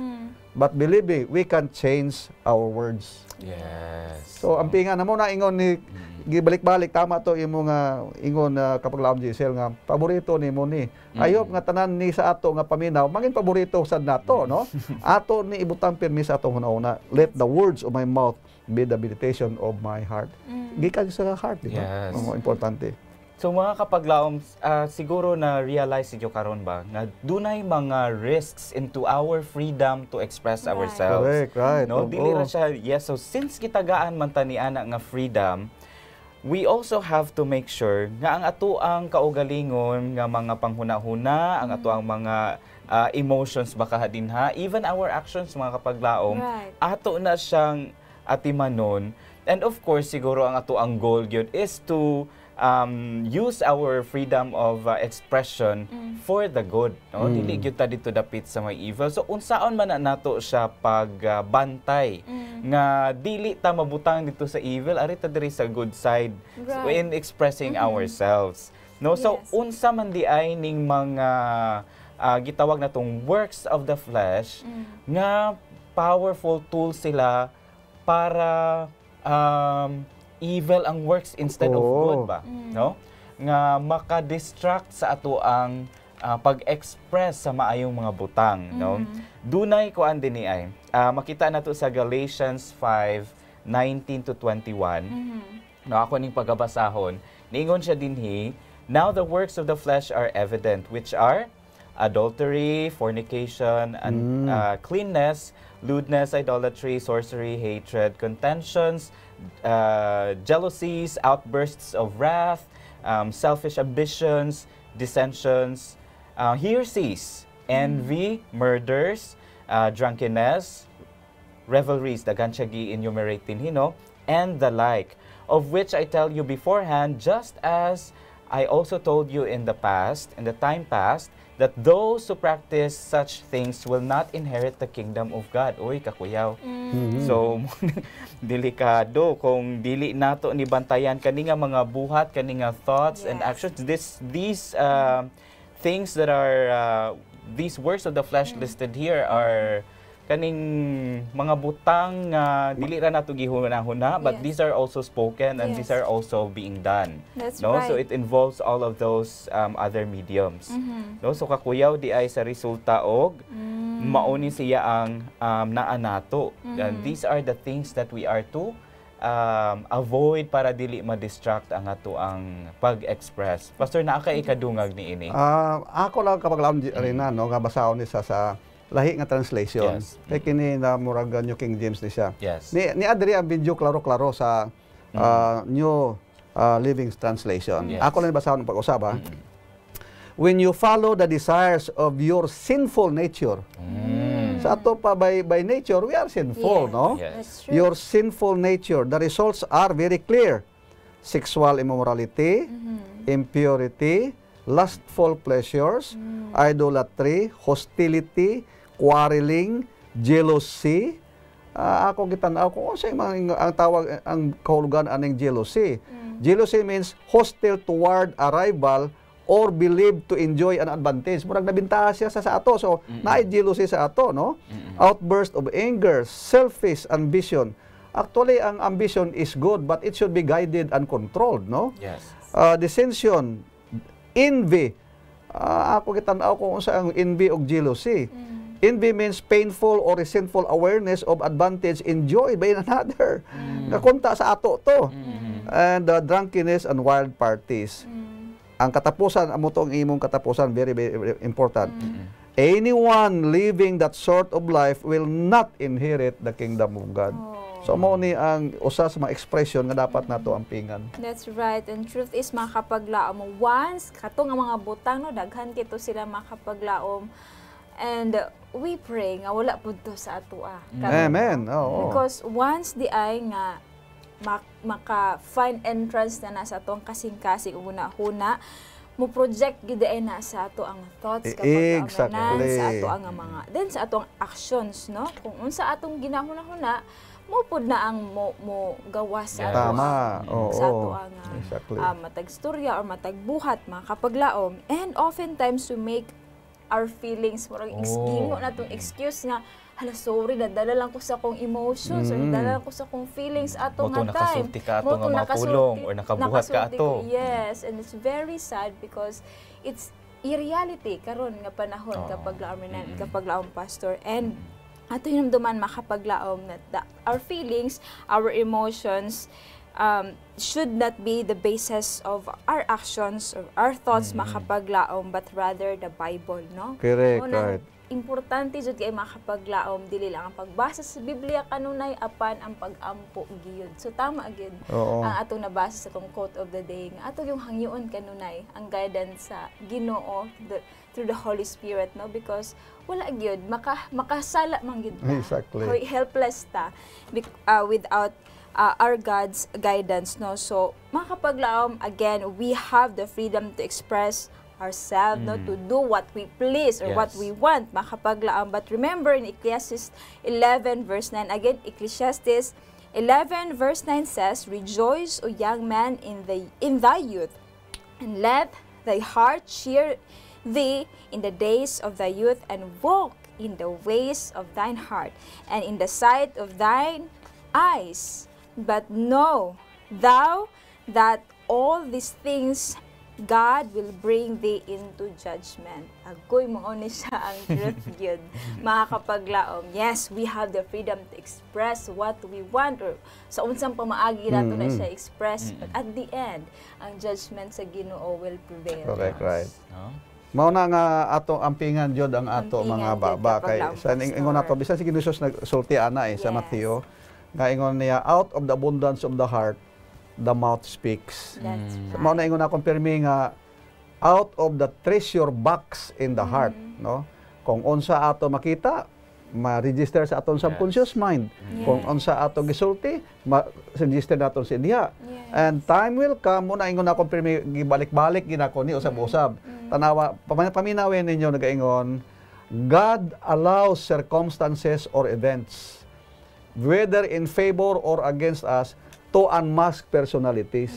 But believe me, we can change our words. Yes. So ampingan na mo na ingon ni gibalik-balik tama to imo nga ingon kapaglaom Giselle nga paborito nimo ni. Ayop nga tanan ni sa ato nga paminaw mangin paborito sad nato, no? Ato ni ibutang pirmi sa atong una. Let the words of my mouth be the meditation of my heart. Gikan sa heart, di ba? Yes. Importante. So mga kapaglaom, siguro na realize niyo karon ba nga dunay mga risks into our freedom to express ourselves. Correct, right. No, dili ra siya. Yes, so since kitagaan man ta ni ana nga freedom, we also have to make sure nga ang ato ang kaugalingon nga mga panghuna-huna, ang ato ang mga emotions baka dinha, even our actions mga kapaglaom, ato na siyang atimanon. And of course, siguro ang ato ang goal gyud is to use our freedom of expression for the good, no? Dili gyud ta dito dapit sa may evil. So unsaon man na nato siya pagbantay nga dili ta mabutang dito sa evil, ari ta diri sa good side in expressing ourselves. No, so unsa man di ay ning mga gitawag natong works of the flesh nga powerful tools sila para evil ang works instead of good ba, no? Nga maka-distract sa ato ang pag-express sa maayong mga butang, no? Dunay kuan dinhi ay makita nato sa Galatians 5:19 to 21. No, ako ning pagabasahon, niingon siya dinhi, now the works of the flesh are evident, which are adultery, fornication, and cleanness, lewdness, idolatry, sorcery, hatred, contentions, jealousies, outbursts of wrath, selfish ambitions, dissensions, heresies, envy, murders, drunkenness, revelries, daghan siya gi-enumerate din hino, and the like, of which I tell you beforehand, just as I also told you in the time past, that those who practice such things will not inherit the kingdom of God. Uy, kakuyaw. So, delikado kung dili nato ni bantayan kani nga mga buhat, kani nga thoughts and actions. These things that are these works of the flesh listed here are kaning mga butang nga dili ra nato gihuna-huna, but Yes. these are also spoken and these Yes. are also being done. That's No, so right. it involves all of those other mediums. Mhm. No, so kakuyaw di ay sa resulta og Mm. mauni siya ang naa nato. Mm-hmm. And these are the things that we are to avoid para dili ma-distract ang ato ang pag-express. Pastor, naa kay ikadungag ni ini. Ako lang kapag laon rin na, no, nga basahon ni sa lahi nga translation. Yes. Kay kini na murag New King James ni siya. Yes. Ni adri ang video klaro-klaro sa New Living Translation. Yes. Ako lang basahon ng pag-usab ha. When you follow the desires of your sinful nature. Sa ato pa by nature we are sinful, Yeah. no? Yes. That's true. Your sinful nature, the results are very clear. Sexual immorality, impurity, lustful pleasures, idolatry, hostility, quarreling, jealousy. Ako gitan-aw kung unsay ang tawag ang kahulugan aning jealousy. Jealousy means hostile toward a rival or believed to enjoy an advantage. Murag nabintahan siya sa ato. So, naay jealousy sa ato, no? Outburst of anger, selfish ambition. Actually, ang ambition is good, but it should be guided and controlled, no? Yes. Dissension, envy. Ako gitan-aw kung unsa ang envy o jealousy. Envy means painful or resentful awareness of advantage enjoyed by another. Nakunta sa ato to. And drunkenness and wild parties. Ang katapusan, amo to ang imong katapusan, very, very important. Anyone living that sort of life will not inherit the kingdom of God. So mo ni ang usa sa mga expression nga dapat nato ampingan. That's right. And truth is, makapaglaom mo. Once, katong ang mga butang, no, daghan kito sila makapaglaom. And we pray nga wala po to sa atua. Amen. Oo. Because once di ay nga maka-find entrance na sa atong kasing-kasing una-huna, mo project gid ay na sa ato ang thoughts kapag Exactly. sa ato ang mga then sa atong actions, no, kung unsa atong ginahuna-huna mo pud na ang mo gawas sa ato Tama. sa ato Oo. ang Exactly. matag storya or matag buhat makapaglaom. And oftentimes to make our feelings murag gingo na tong excuse nga hala sorry nadala lang ko sa akong emotions or nadala lang ko sa akong feelings ato Moto nga time. nakasulti ka ato nga mga pulong or nakabuhat ka nakasulti ato. ko, yes, and it's very sad because it's i-reality karon nga panahon kapag laom kapag laom pastor. And ato hinumduman makapaglaom na our feelings, our emotions should not be the basis of our actions or our thoughts makapaglaom, but rather the Bible, no? Correct, Unang right. importante jud kay makapaglaom dili lang ang pagbasa sa Biblia kanunay apan ang pag-ampo giyud. So tama gyud Oo. ang atong nabasa sa tong quote of the day nga ato yung hangyoon kanunay ang guidance sa Ginoo through the Holy Spirit, no, because wala gyud makasala man gyud ta. Exactly. Helpless ta without our God's guidance, no. So makapaglaom, again, we have the freedom to express ourselves, no, to do what we please or what Yes. we want, makapaglaom. But remember in Ecclesiastes 11 verse 9, again, Ecclesiastes 11 verse 9 says, "Rejoice, O young man, in thy youth, and let thy heart cheer thee in the days of thy youth, and walk in the ways of thine heart, and in the sight of thine eyes. But know thou that all these things God will bring thee into judgment." Agoy mo ni siya ang truth gyud. Makakapaglaom. Yes, we have the freedom to express what we want or sa unsang pamaagi nato na siya express. But at the end, ang judgment sa Ginoo will prevail. Correct, right. No? Mao na nga ato ampingan jud ang ato Ampingan mga jud baba kapag kay laom, sa ingon nato bisan si Ginoos nagsulti ana sa Yes. Mateo nga ingon niya out of the abundance of the heart the mouth speaks. That's right. Mao na ingon na confirming nga out of the treasure box in the heart, no? Kung unsa ato makita, ma-register sa aton subconscious mind. Kung unsa ato gisulti, ma-register naton sa diha. Yes. And time will come, muna ingon na confirm gibalik-balik ginako ni usab-usab. Tanawa paminawin ninyo nagaingon, God allows circumstances or events whether in favor or against us to unmask personalities.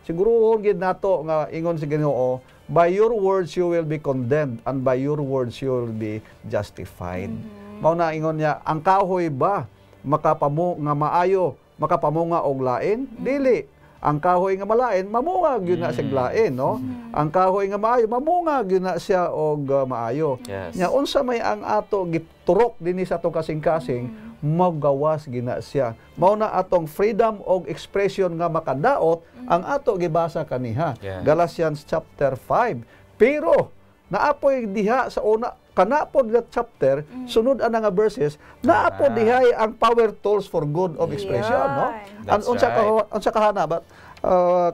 Siguro gid nato nga ingon si Ginoo by your words you will be condemned, and by your words you will be justified. Mao na ingon niya, ang kahoy ba nga maayo, makapamunga og lain? Dili. Ang kahoy nga malain, mamungag yun na siya lain, no? Ang kahoy nga maayo, mamungag yun na siya og maayo. Yes. Nya unsa may ang ato giturok dinhi sa atong kasing-kasing, magawas gina siya. Mao na atong freedom of expression nga makadaot ang ato gibasa kaniha. Yes. Galatians chapter 5. Pero naapoy diha sa una kanapod nga chapter, sunod ana nga verses, naapod dihay ang power tools for good of expression, no? That's Unsa kahana ba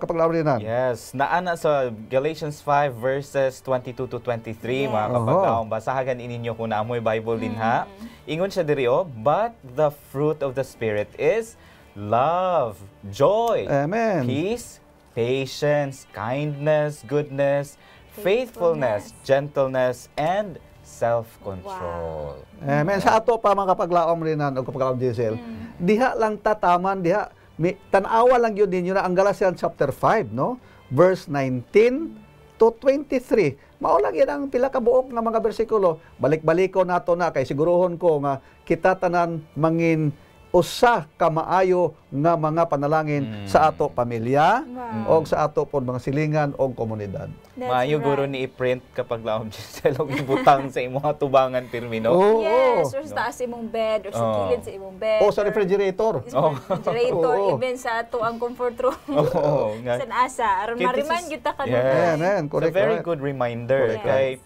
kapag lawan Yes, naana sa Galatians 5 verses 22 to 23, mga kapaglaom. Basahagan ininyo kung naamoy Bible din ha. Ingon siya diri but the fruit of the Spirit is love, joy, Amen. peace, patience, kindness, goodness, faithfulness, gentleness, and self-control. Amen. Sa ato pa mga kapaglaom rin o kapaglaom Giselle, diha lang tataman, diha, tanawa lang yun ninyo na ang Galatians chapter 5, no? Verse 19 to 23. Mao lang yan ang pila ka buok nga mga bersikulo. Balik-baliko nato na kay sigurohon ko nga kita tanan mangin usa ka maayo nga mga panalangin sa ato pamilya o sa ato pod mga silingan o komunidad. Maayo guro ni i-print kapag laom Giselle og ibutang sa imong tubangan pirmi, no? Yes, or sa taas imong bed, or sa kilid sa imong bed. O sa refrigerator. Refrigerator, even sa ato ang comfort room. Sa asa, aron ma-remind kita kanina. Yes. It's a very good reminder. Kay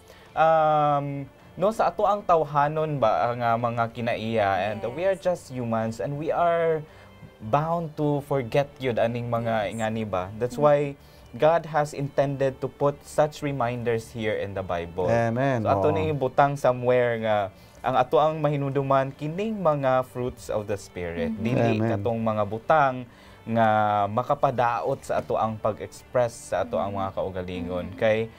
no, sa ato ang tawhanon ba ang mga kinaiya, and we are just humans and we are bound to forget yun aning mga ingani ba. That's why God has intended to put such reminders here in the Bible. Amen. So ato ni butang somewhere nga ang ato ang mahinuduman kining mga fruits of the Spirit. Dili katong mga butang nga makapadaot sa ato ang pag-express sa ato ang mga kaugalingon. Kay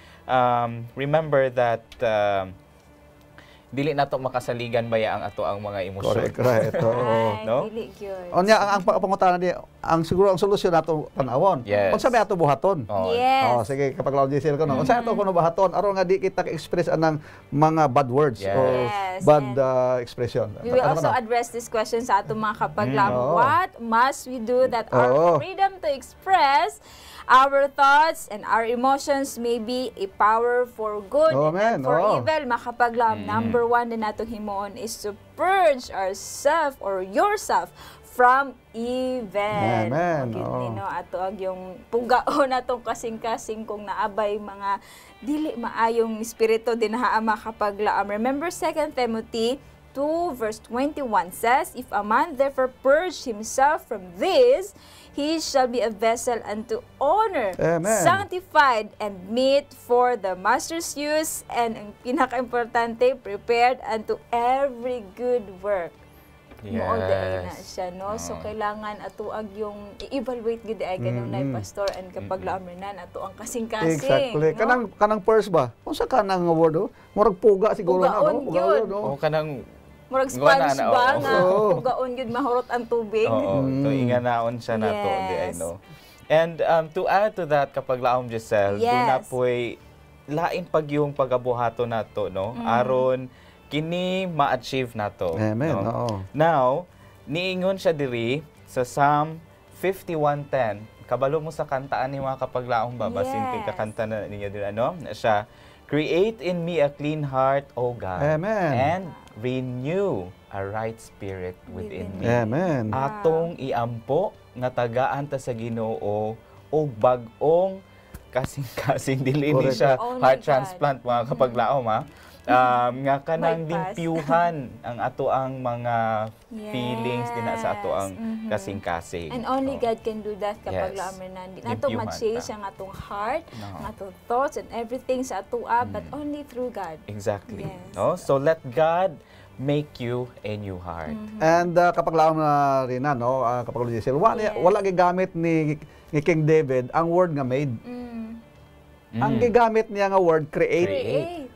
remember that dili nato makasaligan baya ang ato ang mga emosyon. Correct. No? Dili gyud. Onya ang pangutana di ang siguro ang solusyon nato tanawon. Yes. Unsa may ato buhaton? Yes. Sige kapag law Giselle ko no. Unsa ato kuno buhaton aron nga di kita ka-express anang mga bad words o bad expression. We will also address this question sa ato mga kapaglaom. What must we do that our freedom to express our thoughts and our emotions may be a power for good and for evil, makapaglaom. Number one na natong himuon is to purge ourself or yourself from evil. Amen. No, ato ag yung pugaon natong kasing-kasing kung naabay mga dili maayong espiritu dinhaa makapaglaom. Remember 2 Timothy 2 verse 21 says, if a man therefore purge himself from this, he shall be a vessel unto honor, sanctified and meet for the master's use, and ang pinaka-importante, prepared unto every good work. Mood na siya, no? So, kailangan atuag yung i-evaluate gid ay kanunay pastor and kapag laaminan ato ang kasing-kasing. Exactly. No? Kanang purse ba? Unsa kanang word murag puga siguro na, no? Pugaon no? O kanang murag sponge ba nga pugaon gyud mahurot ang tubig. To inganaon siya nato di ay no. And to add to that kapag laom Giselle, do na poy lain pag yung pagabuhato nato, no? Aron kini ma-achieve nato. Amen. No? Now, niingon siya diri sa Psalm 51:10. Kabalo mo sa kantaan ni mga kapaglaong ba? Basin kakanta na ninyo diri ano? Siya, create in me a clean heart, O God. Amen. And renew a right spirit within me. Amen. Atong iampo nga tagaan ta sa Ginoo og bag-ong kasing-kasing dili ni siya heart transplant mga kapaglaom ha. Nga kanang limpyuhan ang ato ang mga feelings din sa ato ang kasing-kasing. And only God can do that kapag laaminan. Di nato ma-change ang atong heart, ang atong thoughts and everything sa ato but only through God. Exactly. No? So let God make you a new heart. And kapag laom na rin na, no, kapag Giselle, wala gigamit ni King David ang word nga made. Ang gigamit niya nga word create.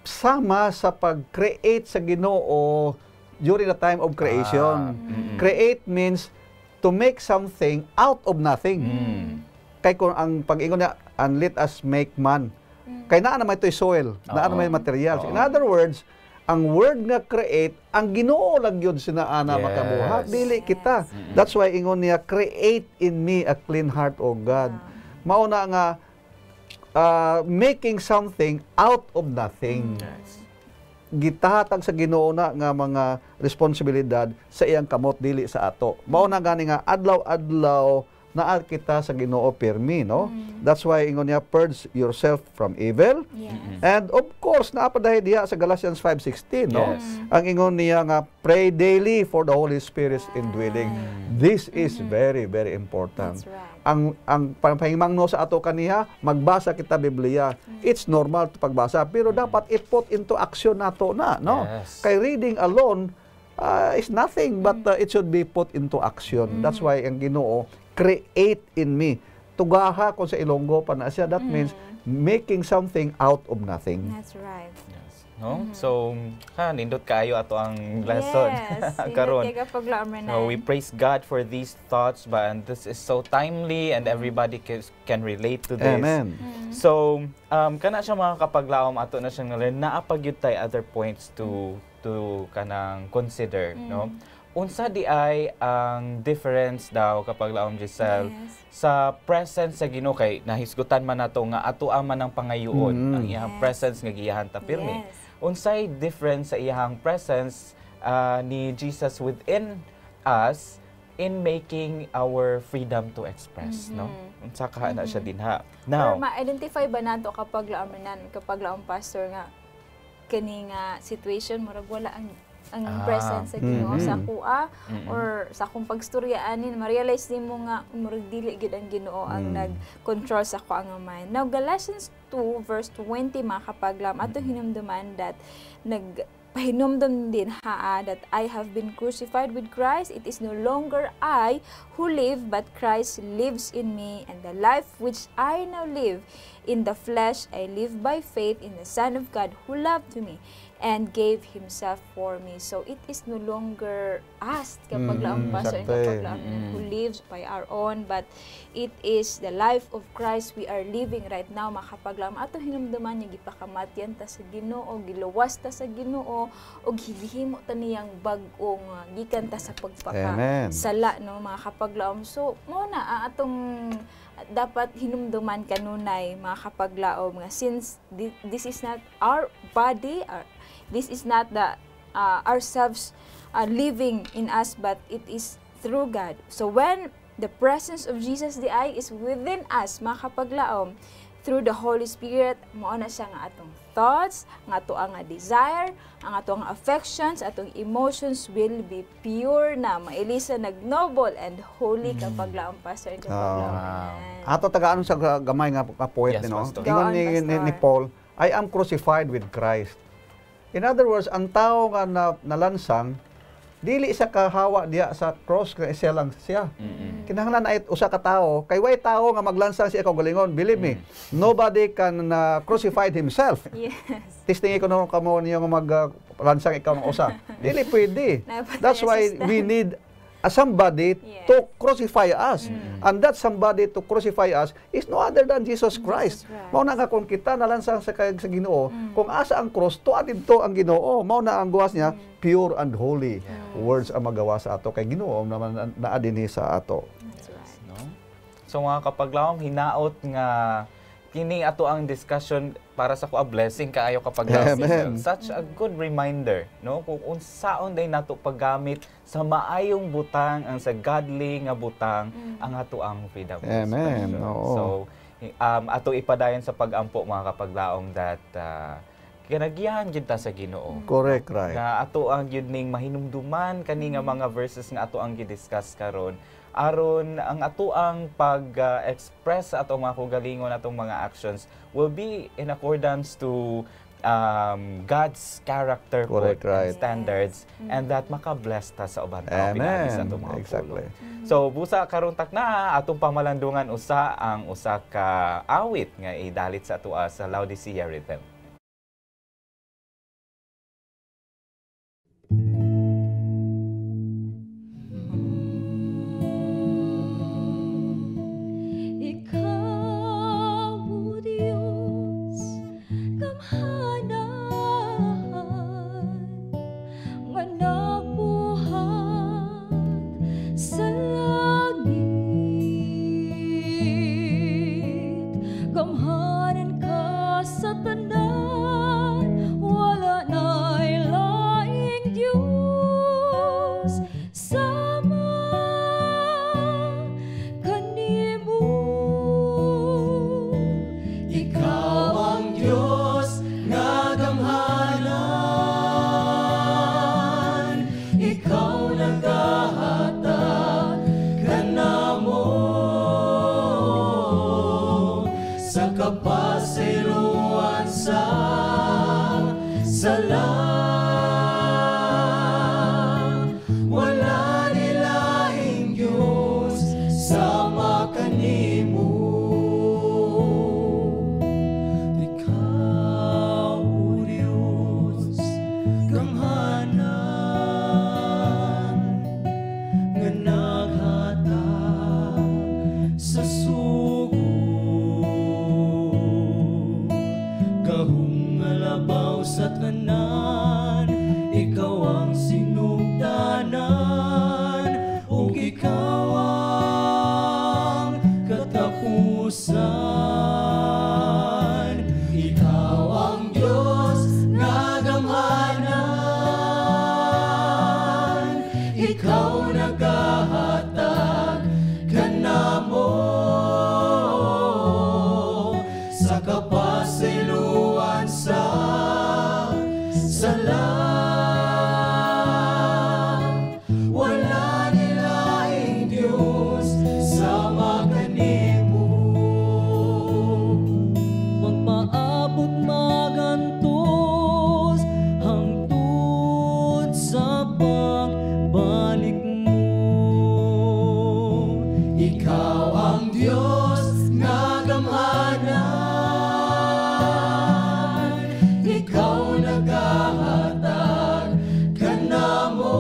Sama sa pag-create sa Ginoo during the time of creation. Create means to make something out of nothing. Kay kung ang pag-ingon niya, and let us make man. Kay naa naman ito'y soil, naa naman yung materials. In other words, ang word nga create, ang Ginoo lang yun sinaana Yes. makabuhat, dili kita. That's why ingon niya, create in me a clean heart, O God. Mauna nga, making something out of nothing. Gitahatag sa Ginoo na nga mga responsibilidad sa iyang kamot dili sa ato. Mao na gani nga adlaw-adlaw naa kita sa Ginoo pirmi, no? That's why ingon niya, purge yourself from evil. Yes. And of course, naapadahay diha sa Galatians 5:16, no? Yes. Ang ingon niya nga, pray daily for the Holy Spirit's indwelling. This is very, very important. That's right. Ang pahimangno sa ato kaniya, magbasa kita Biblia. It's normal to pagbasa, pero dapat i-put into action nato na, no? Yes. Kay reading alone is nothing, but it should be put into action. That's why ang Ginoo, create in me. Tugaha kung sa Ilonggo pa na siya, that means making something out of nothing. That's right. Yes. No? So, nindot kayo ato ang lesson. Yes. Karon. Hindi kapag laom So, we praise God for these thoughts, but and this is so timely and everybody can relate to this. Amen. So, kana siya mga kapaglaom ato na siyang nalin, naapagyud tay other points to kanang consider, no? Unsa di ay ang difference daw kapag laom Giselle Yes. sa presence sa Ginoo, kay nahisgutan man nato nga ato man ang pangayuon ang iyang Yes. presence nga giyahan ta pirmi. Yes. Unsay difference sa iyang presence ni Jesus within us in making our freedom to express, no? Unsa ka na siya dinha. Or Now, ma-identify ba nato kapag laom pastor nga kani nga situation murag wala ang presence sa Ginoo sa kuha or sa akong pagstoryaanin, ma-realize nimo nga murag dili gid ang Ginoo ang nag-control sa kuha nga mind. Now Galatians 2 verse 20 mga kapaglam ato hinumduman that pahinumdum din that I have been crucified with Christ. It is no longer I who live, but Christ lives in me, and the life which I now live in the flesh, I live by faith in the Son of God who loved me and gave Himself for me. So it is no longer us, kapag laang paso, and kapag laang who lives by our own, but it is the life of Christ we are living right now. Makapag laang ato hinumduman niya, gipakamatyan ta sa Ginoo, giluwas ta sa Ginoo, o gilihimo ta niyang bag-ong gikan ta sa pagpakasala, no, mga kapag laom. So, mo na, atong dapat hinumduman kanunay, mga kapaglaom, nga since this is not our body, this is not the ourselves living in us, but it is through God. So when the presence of Jesus the I is within us, mga kapaglaom, through the Holy Spirit, mao na siya nga atong thoughts, nga ato ang desire, ang ato ang affections, atong emotions will be pure na mailisa nagnoble and holy kapag laom pastor and kapag laom. Ato tagaan sa gamay nga point, Yes, no? Pastor. Ingon Go on, ni Pastor. Paul, I am crucified with Christ. In other words, ang tao nga nalansang, dili siya kahawa diya sa cross, kaya siya lang siya. Kinahanglan ay usa ka tao, kay way tao nga maglansang siya kaugalingon, believe me, nobody can crucify himself. Yes. Testing ko no kamo niyo nga maglansang ikaw ng usa. Dili pwede. That's why we need somebody to crucify us. And that somebody to crucify us is no other than Jesus Christ. Mao na nga kung kita nalansang sa Ginoo, kung asa ang cross, tuwa dito ang Ginoo. Mao na ang gawas niya, pure and holy words ang magawa sa ato kay Ginoo naman naa dinhi sa ato. That's right. no? So mga kapaglawom, hinaot nga kini ato ang discussion para sa ko a blessing kaayo kapag Amen. such a good reminder, no, kung unsaon day nato paggamit sa maayong butang ang sa godly nga butang ang ato ang freedom of Amen. expression. Oo. So ato ipadayon sa pagampo mga kapaglaom that kinagiyahan gyud ta sa Ginoo. Correct, right. Na ato ang gyud ning mahinumduman kani nga mga verses nga ato ang gi-discuss karon aron ang ato ang pag-express sa atong mga kugalingon, atong mga actions will be in accordance to God's character Correct, code right. and standards, and that makabless ta sa uban tao pinagi sa Amen. atong mga Exactly. pulong. So busa karon takna atong pamalandungan usa ka awit nga idalit sa ato sa Laodicea Rhythm. Ikaw, O Diyos, sa tanan, wala na'y laing Diyos sama kanimo. Ikaw ang Diyos nga gamhanan, ikaw nagahatag kanamo sa kapasiluan sa sala. Wala nilaing Diyos sama kanimo. Ikaw, O Diyos, gamhanan nga naghatag sa sugo, gahong alabaw sa tanan, ikaw ang sinugdanan, ug ikaw ang katapusan. Ikaw ang Diyos nga gamhanan, ikaw nagahatag kanamo sa kapasiluan sa sala. Wala nilaing Diyos sama kanimo. Magpaabot magantos hangtod sa pagbalik mo. Ikaw ang Diyos nga gamhanan, ikaw nagahatag kanamo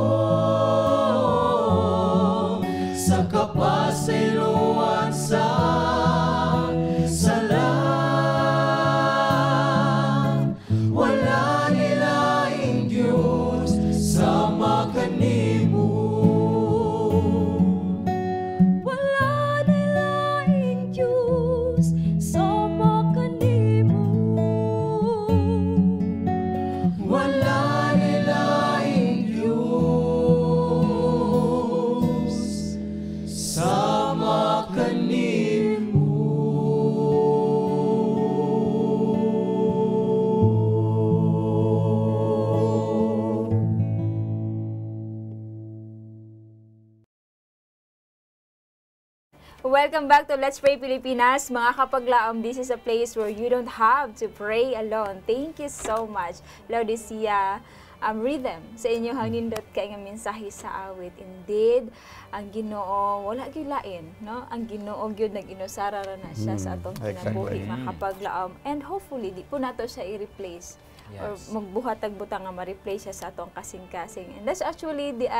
sa kapasiluan sa sala. Wala nilaing Diyos sama kanimo. Wala na'y laing Diyos sama kanimo. Wala nilaing Diyos sama kanimo. Welcome back to Let's Pray Pilipinas. Mga kapaglaom, this is a place where you don't have to pray alone. Thank you so much, Laodicea Rhythm, sa inyong hanindot kay nga mensahe sa awit. Indeed, ang Ginoo wala gyud lain, no? Ang Ginoo gyud nag-inusara ra na siya sa atong kinabuhi, mga kapaglaom. And hopefully di po nato siya i-replace. Or magbuhat tag butang nga ma-replace siya sa atong kasing-kasing. And that's actually the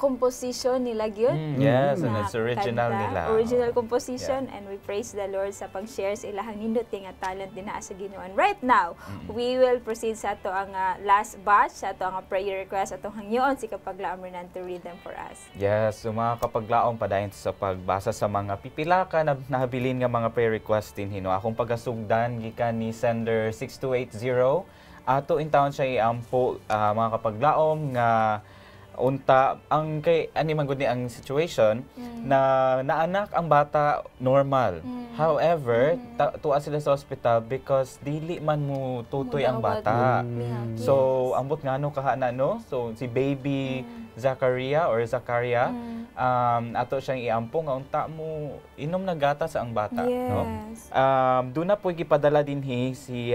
composition nila gyud. Yes, and na it's original kanta, nila. Original composition, and we praise the Lord sa pag-share sa ilahang nindot nga talent din sa Ginoo. And right now, we will proceed sa ato ang last batch, sa ato ang prayer request, atong hangyoon si Kapaglaom Renan to read them for us. Yes, so mga kapaglaom, padayon sa pagbasa sa mga pipilaka na nahabilin nga mga prayer request din hino. Akong pagasugdan gikan ni sender 6280. Ato in town siya iampo, mga kapaglaom nga unta ang kay ani man gud ni ang situation na naanak ang bata normal. However, tuwa sila sa hospital because dili man mo tutoy ang bata. So ambot ngano kahana no? So si baby Zakaria ato siyang iampo nga unta mo inom na gatas ang bata, no? Do na po gipadala dinhi si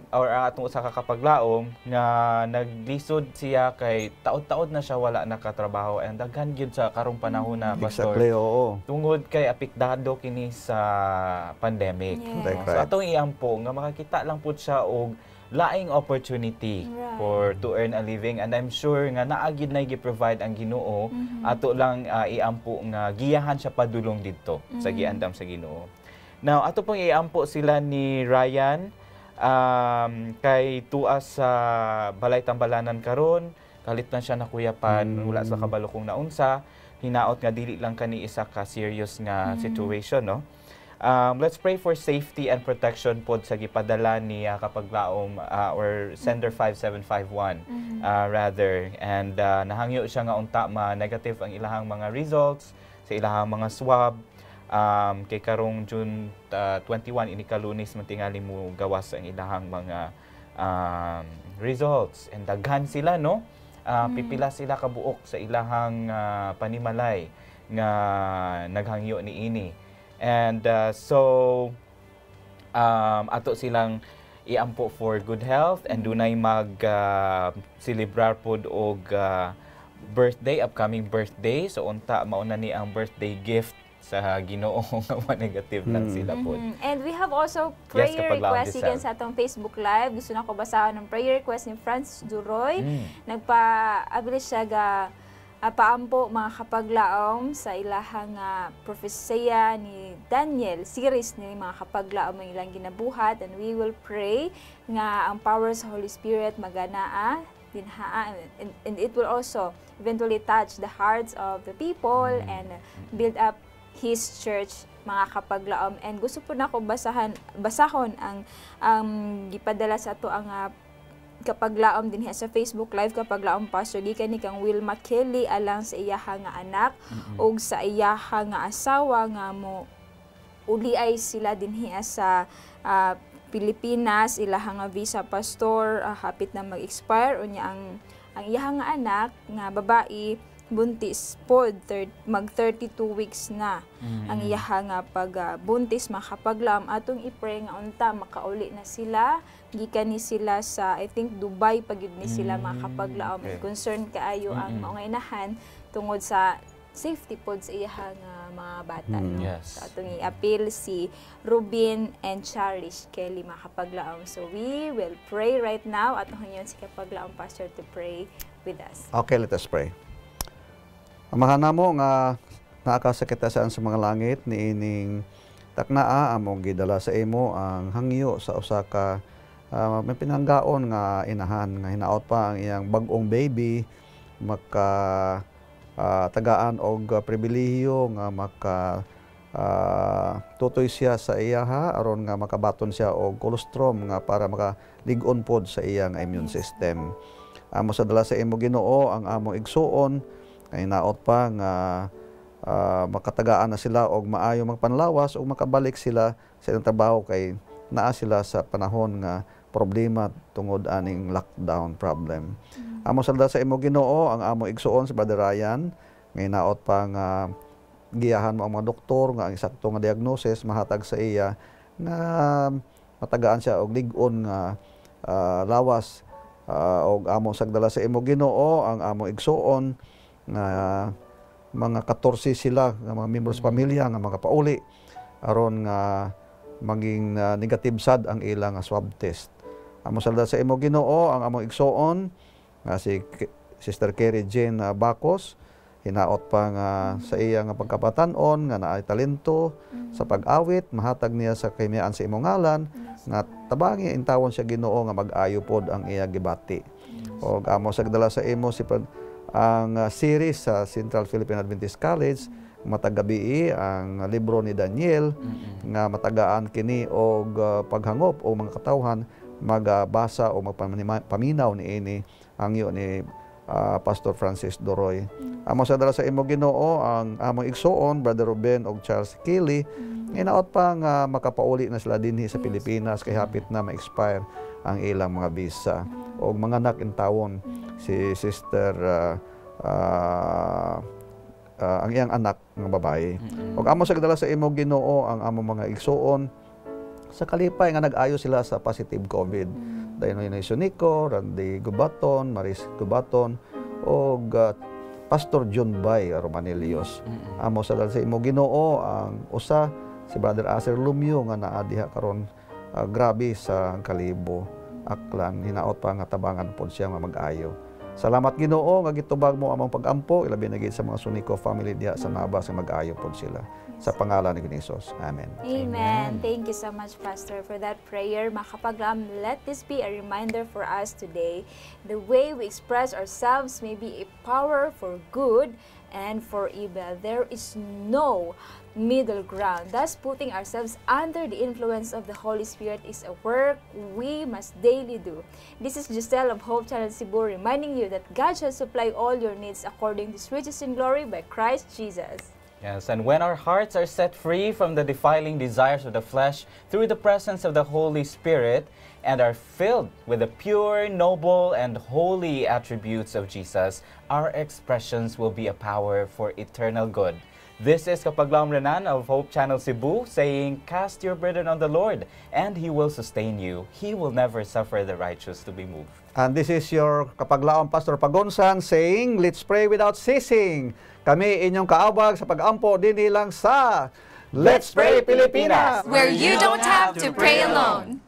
or atong usa ka kapaglaom nga naglisod siya kay taod-taod na siya wala nakatrabaho and daghan gyud sa karong panahon na pastor. Exactly, oo. Tungod kay apektado kini sa pandemic. Yes. So atong iampo nga makakita lang pud siya og laing opportunity to earn a living, and I'm sure nga naagid na gi-provide ang Ginoo. Ato lang iampo nga giyahan siya padulong didto sa giandam sa Ginoo. Now ato pong iampo sila ni Ryan kay tuas sa balay tambalanan karon, kalit na siya nakuyapan wala sa kabalo kung naunsa, hinaot nga dili lang kani isa ka serious nga situation, no? Let's pray for safety and protection pod sa gipadala ni Kapaglaom or Sender 5751 rather. And nahangyo siya nga unta negative ang ilahang mga results sa ilahang mga swab. Kay karong June 21 ini kalunis man tingali mo gawas ang ilahang mga results. And daghan sila, no? Pipila sila kabuok sa ilahang panimalay nga naghangyo ni ini. And so ato silang iampo for good health and dunay mag celebrar pod og birthday, upcoming birthday. So unta mauna ni ang birthday gift sa Ginoo nga negative lang sila pod. And we have also Yes, prayer Kapaglaom request Giselle. again sa atong Facebook Live. Gusto na ko basahan ng prayer request ni Franz Duroy. Nagpa-abilis siya ga paampo mga kapaglaom sa ilahang propesya ni Daniel, series ni mga kapaglaom ang ilang ginabuhat, and we will pray nga ang power sa Holy Spirit maganaa dinhaan, and it will also eventually touch the hearts of the people and build up His church, mga kapaglaom. And gusto po na ako basahon ang gipadala sa ato ang kapaglaom din sa Facebook Live, kapaglaom pastor gikan ni kang Wilma Kelly alang sa iyaha nga anak ug sa iyaha nga asawa nga mo uli ay sila dinhi sa Pilipinas. Ilaha nga visa pastor hapit na mag-expire unya ang iyaha nga anak nga babae buntis pod mag 32 weeks na ang iyaha nga pag buntis makapaglam atong i-pray nga unta makauli na sila gikan ni sila sa I think Dubai pagid ni sila makapaglaom. Okay. Concern kaayo ang mga inahan tungod sa safety pod sa iyaha nga mga bata, no? Yes. So atong i-appeal si Rubin and Charish Kelly makapaglaom. So we will pray right now at yon si kapaglaom pastor to pray with us. Okay, let us pray. Amahan namo nga naakasa kita saan sa mga langit ni ining taknaa among gidala sa imo ang hangyo sa usa ka may pinanggaon nga inahan nga hinaot pa ang iyang bag-ong baby maka tagaan og pribilehiyo nga maka tutoy siya sa iyaha aron nga makabaton siya og colostrum nga para makalig-on pod sa iyang immune system. Amo sa dala sa imo Ginoo ang among igsuon kay naot pa nga makatagaan na sila og maayo magpanlawas o makabalik sila sa ilang trabaho kay naa sila sa panahon nga problema tungod aning lockdown problem. Amo sa imo Ginoo ang amo igsuon si Brother Ryan ngay naot pa nga giyahan mo ang mga doktor nga ang eksakto nga diagnosis mahatag sa iya nga matagaan siya og lig-on nga lawas og amo sagdala sa imo Ginoo ang amo igsuon nga mga 14 sila nga mga members sa pamilya nga makapauli aron nga maging negative sad ang ilang swab test. Amo salda sa imo Ginoo ang among igsuon nga si Sister Kerry Jane Bacos hinaot pa nga sa iya nga pagkapatanon nga naay talento sa pag-awit mahatag niya sa kaymiyaan sa imong ngalan nga tabangi intawon siya Ginoo nga mag-ayo pod ang iya gibati. Og amo sagdala sa imo si ang series sa Central Philippine Adventist College matagabi ang libro ni Daniel nga matagaan kini og paghangop o mga katawhan magbasa o magpaminaw ni ini hangyo ni Pastor Francis Duroy. Amo sa dala sa imo Ginoo ang among igsuon Brother Ruben og Charles Kelly inaot pa nga makapauli na sila dinhi sa Pilipinas kay hapit na ma-expire ang ilang mga visa og mga anak in tawon si Sister ang iyang anak nga babae. Og amo sa dala sa imo Ginoo ang among mga igsuon sa kalipay nga nag-ayo sila sa positive COVID. Dayon ni Sunico, Randy Gubaton, Maris Gubaton og Pastor John Bay Romanelios. Amo sa dala sa imo Ginoo ang usa si Brother Aser Lumio nga naa diha karon grabe sa Kalibo, Aklan, hinaot pa nga tabangan pod siya nga mag-ayo. Salamat Ginoo nga gitubag mo among pag-ampo ilabi na gid sa mga Sunico family diha sa Nabas nga mag-ayo pod sila. Sa pangalan ni Jesus. Amen. Amen. Thank you so much, Pastor, for that prayer. Makapaglam, let this be a reminder for us today. The way we express ourselves may be a power for good and for evil. There is no middle ground. Thus, putting ourselves under the influence of the Holy Spirit is a work we must daily do. This is Giselle of Hope Channel Cebu reminding you that God shall supply all your needs according to His riches in glory by Christ Jesus. Yes, and when our hearts are set free from the defiling desires of the flesh through the presence of the Holy Spirit and are filled with the pure, noble, and holy attributes of Jesus, our expressions will be a power for eternal good. This is Kapaglaom Renan of Hope Channel Cebu saying, cast your burden on the Lord, and He will sustain you. He will never suffer the righteous to be moved. And this is your Kapaglaom Pastor Pagonsan saying, let's pray without ceasing. Kami inyong kaabag sa pag-ampo din nilang sa Let's Pray Pilipinas! Where you don't have to pray alone.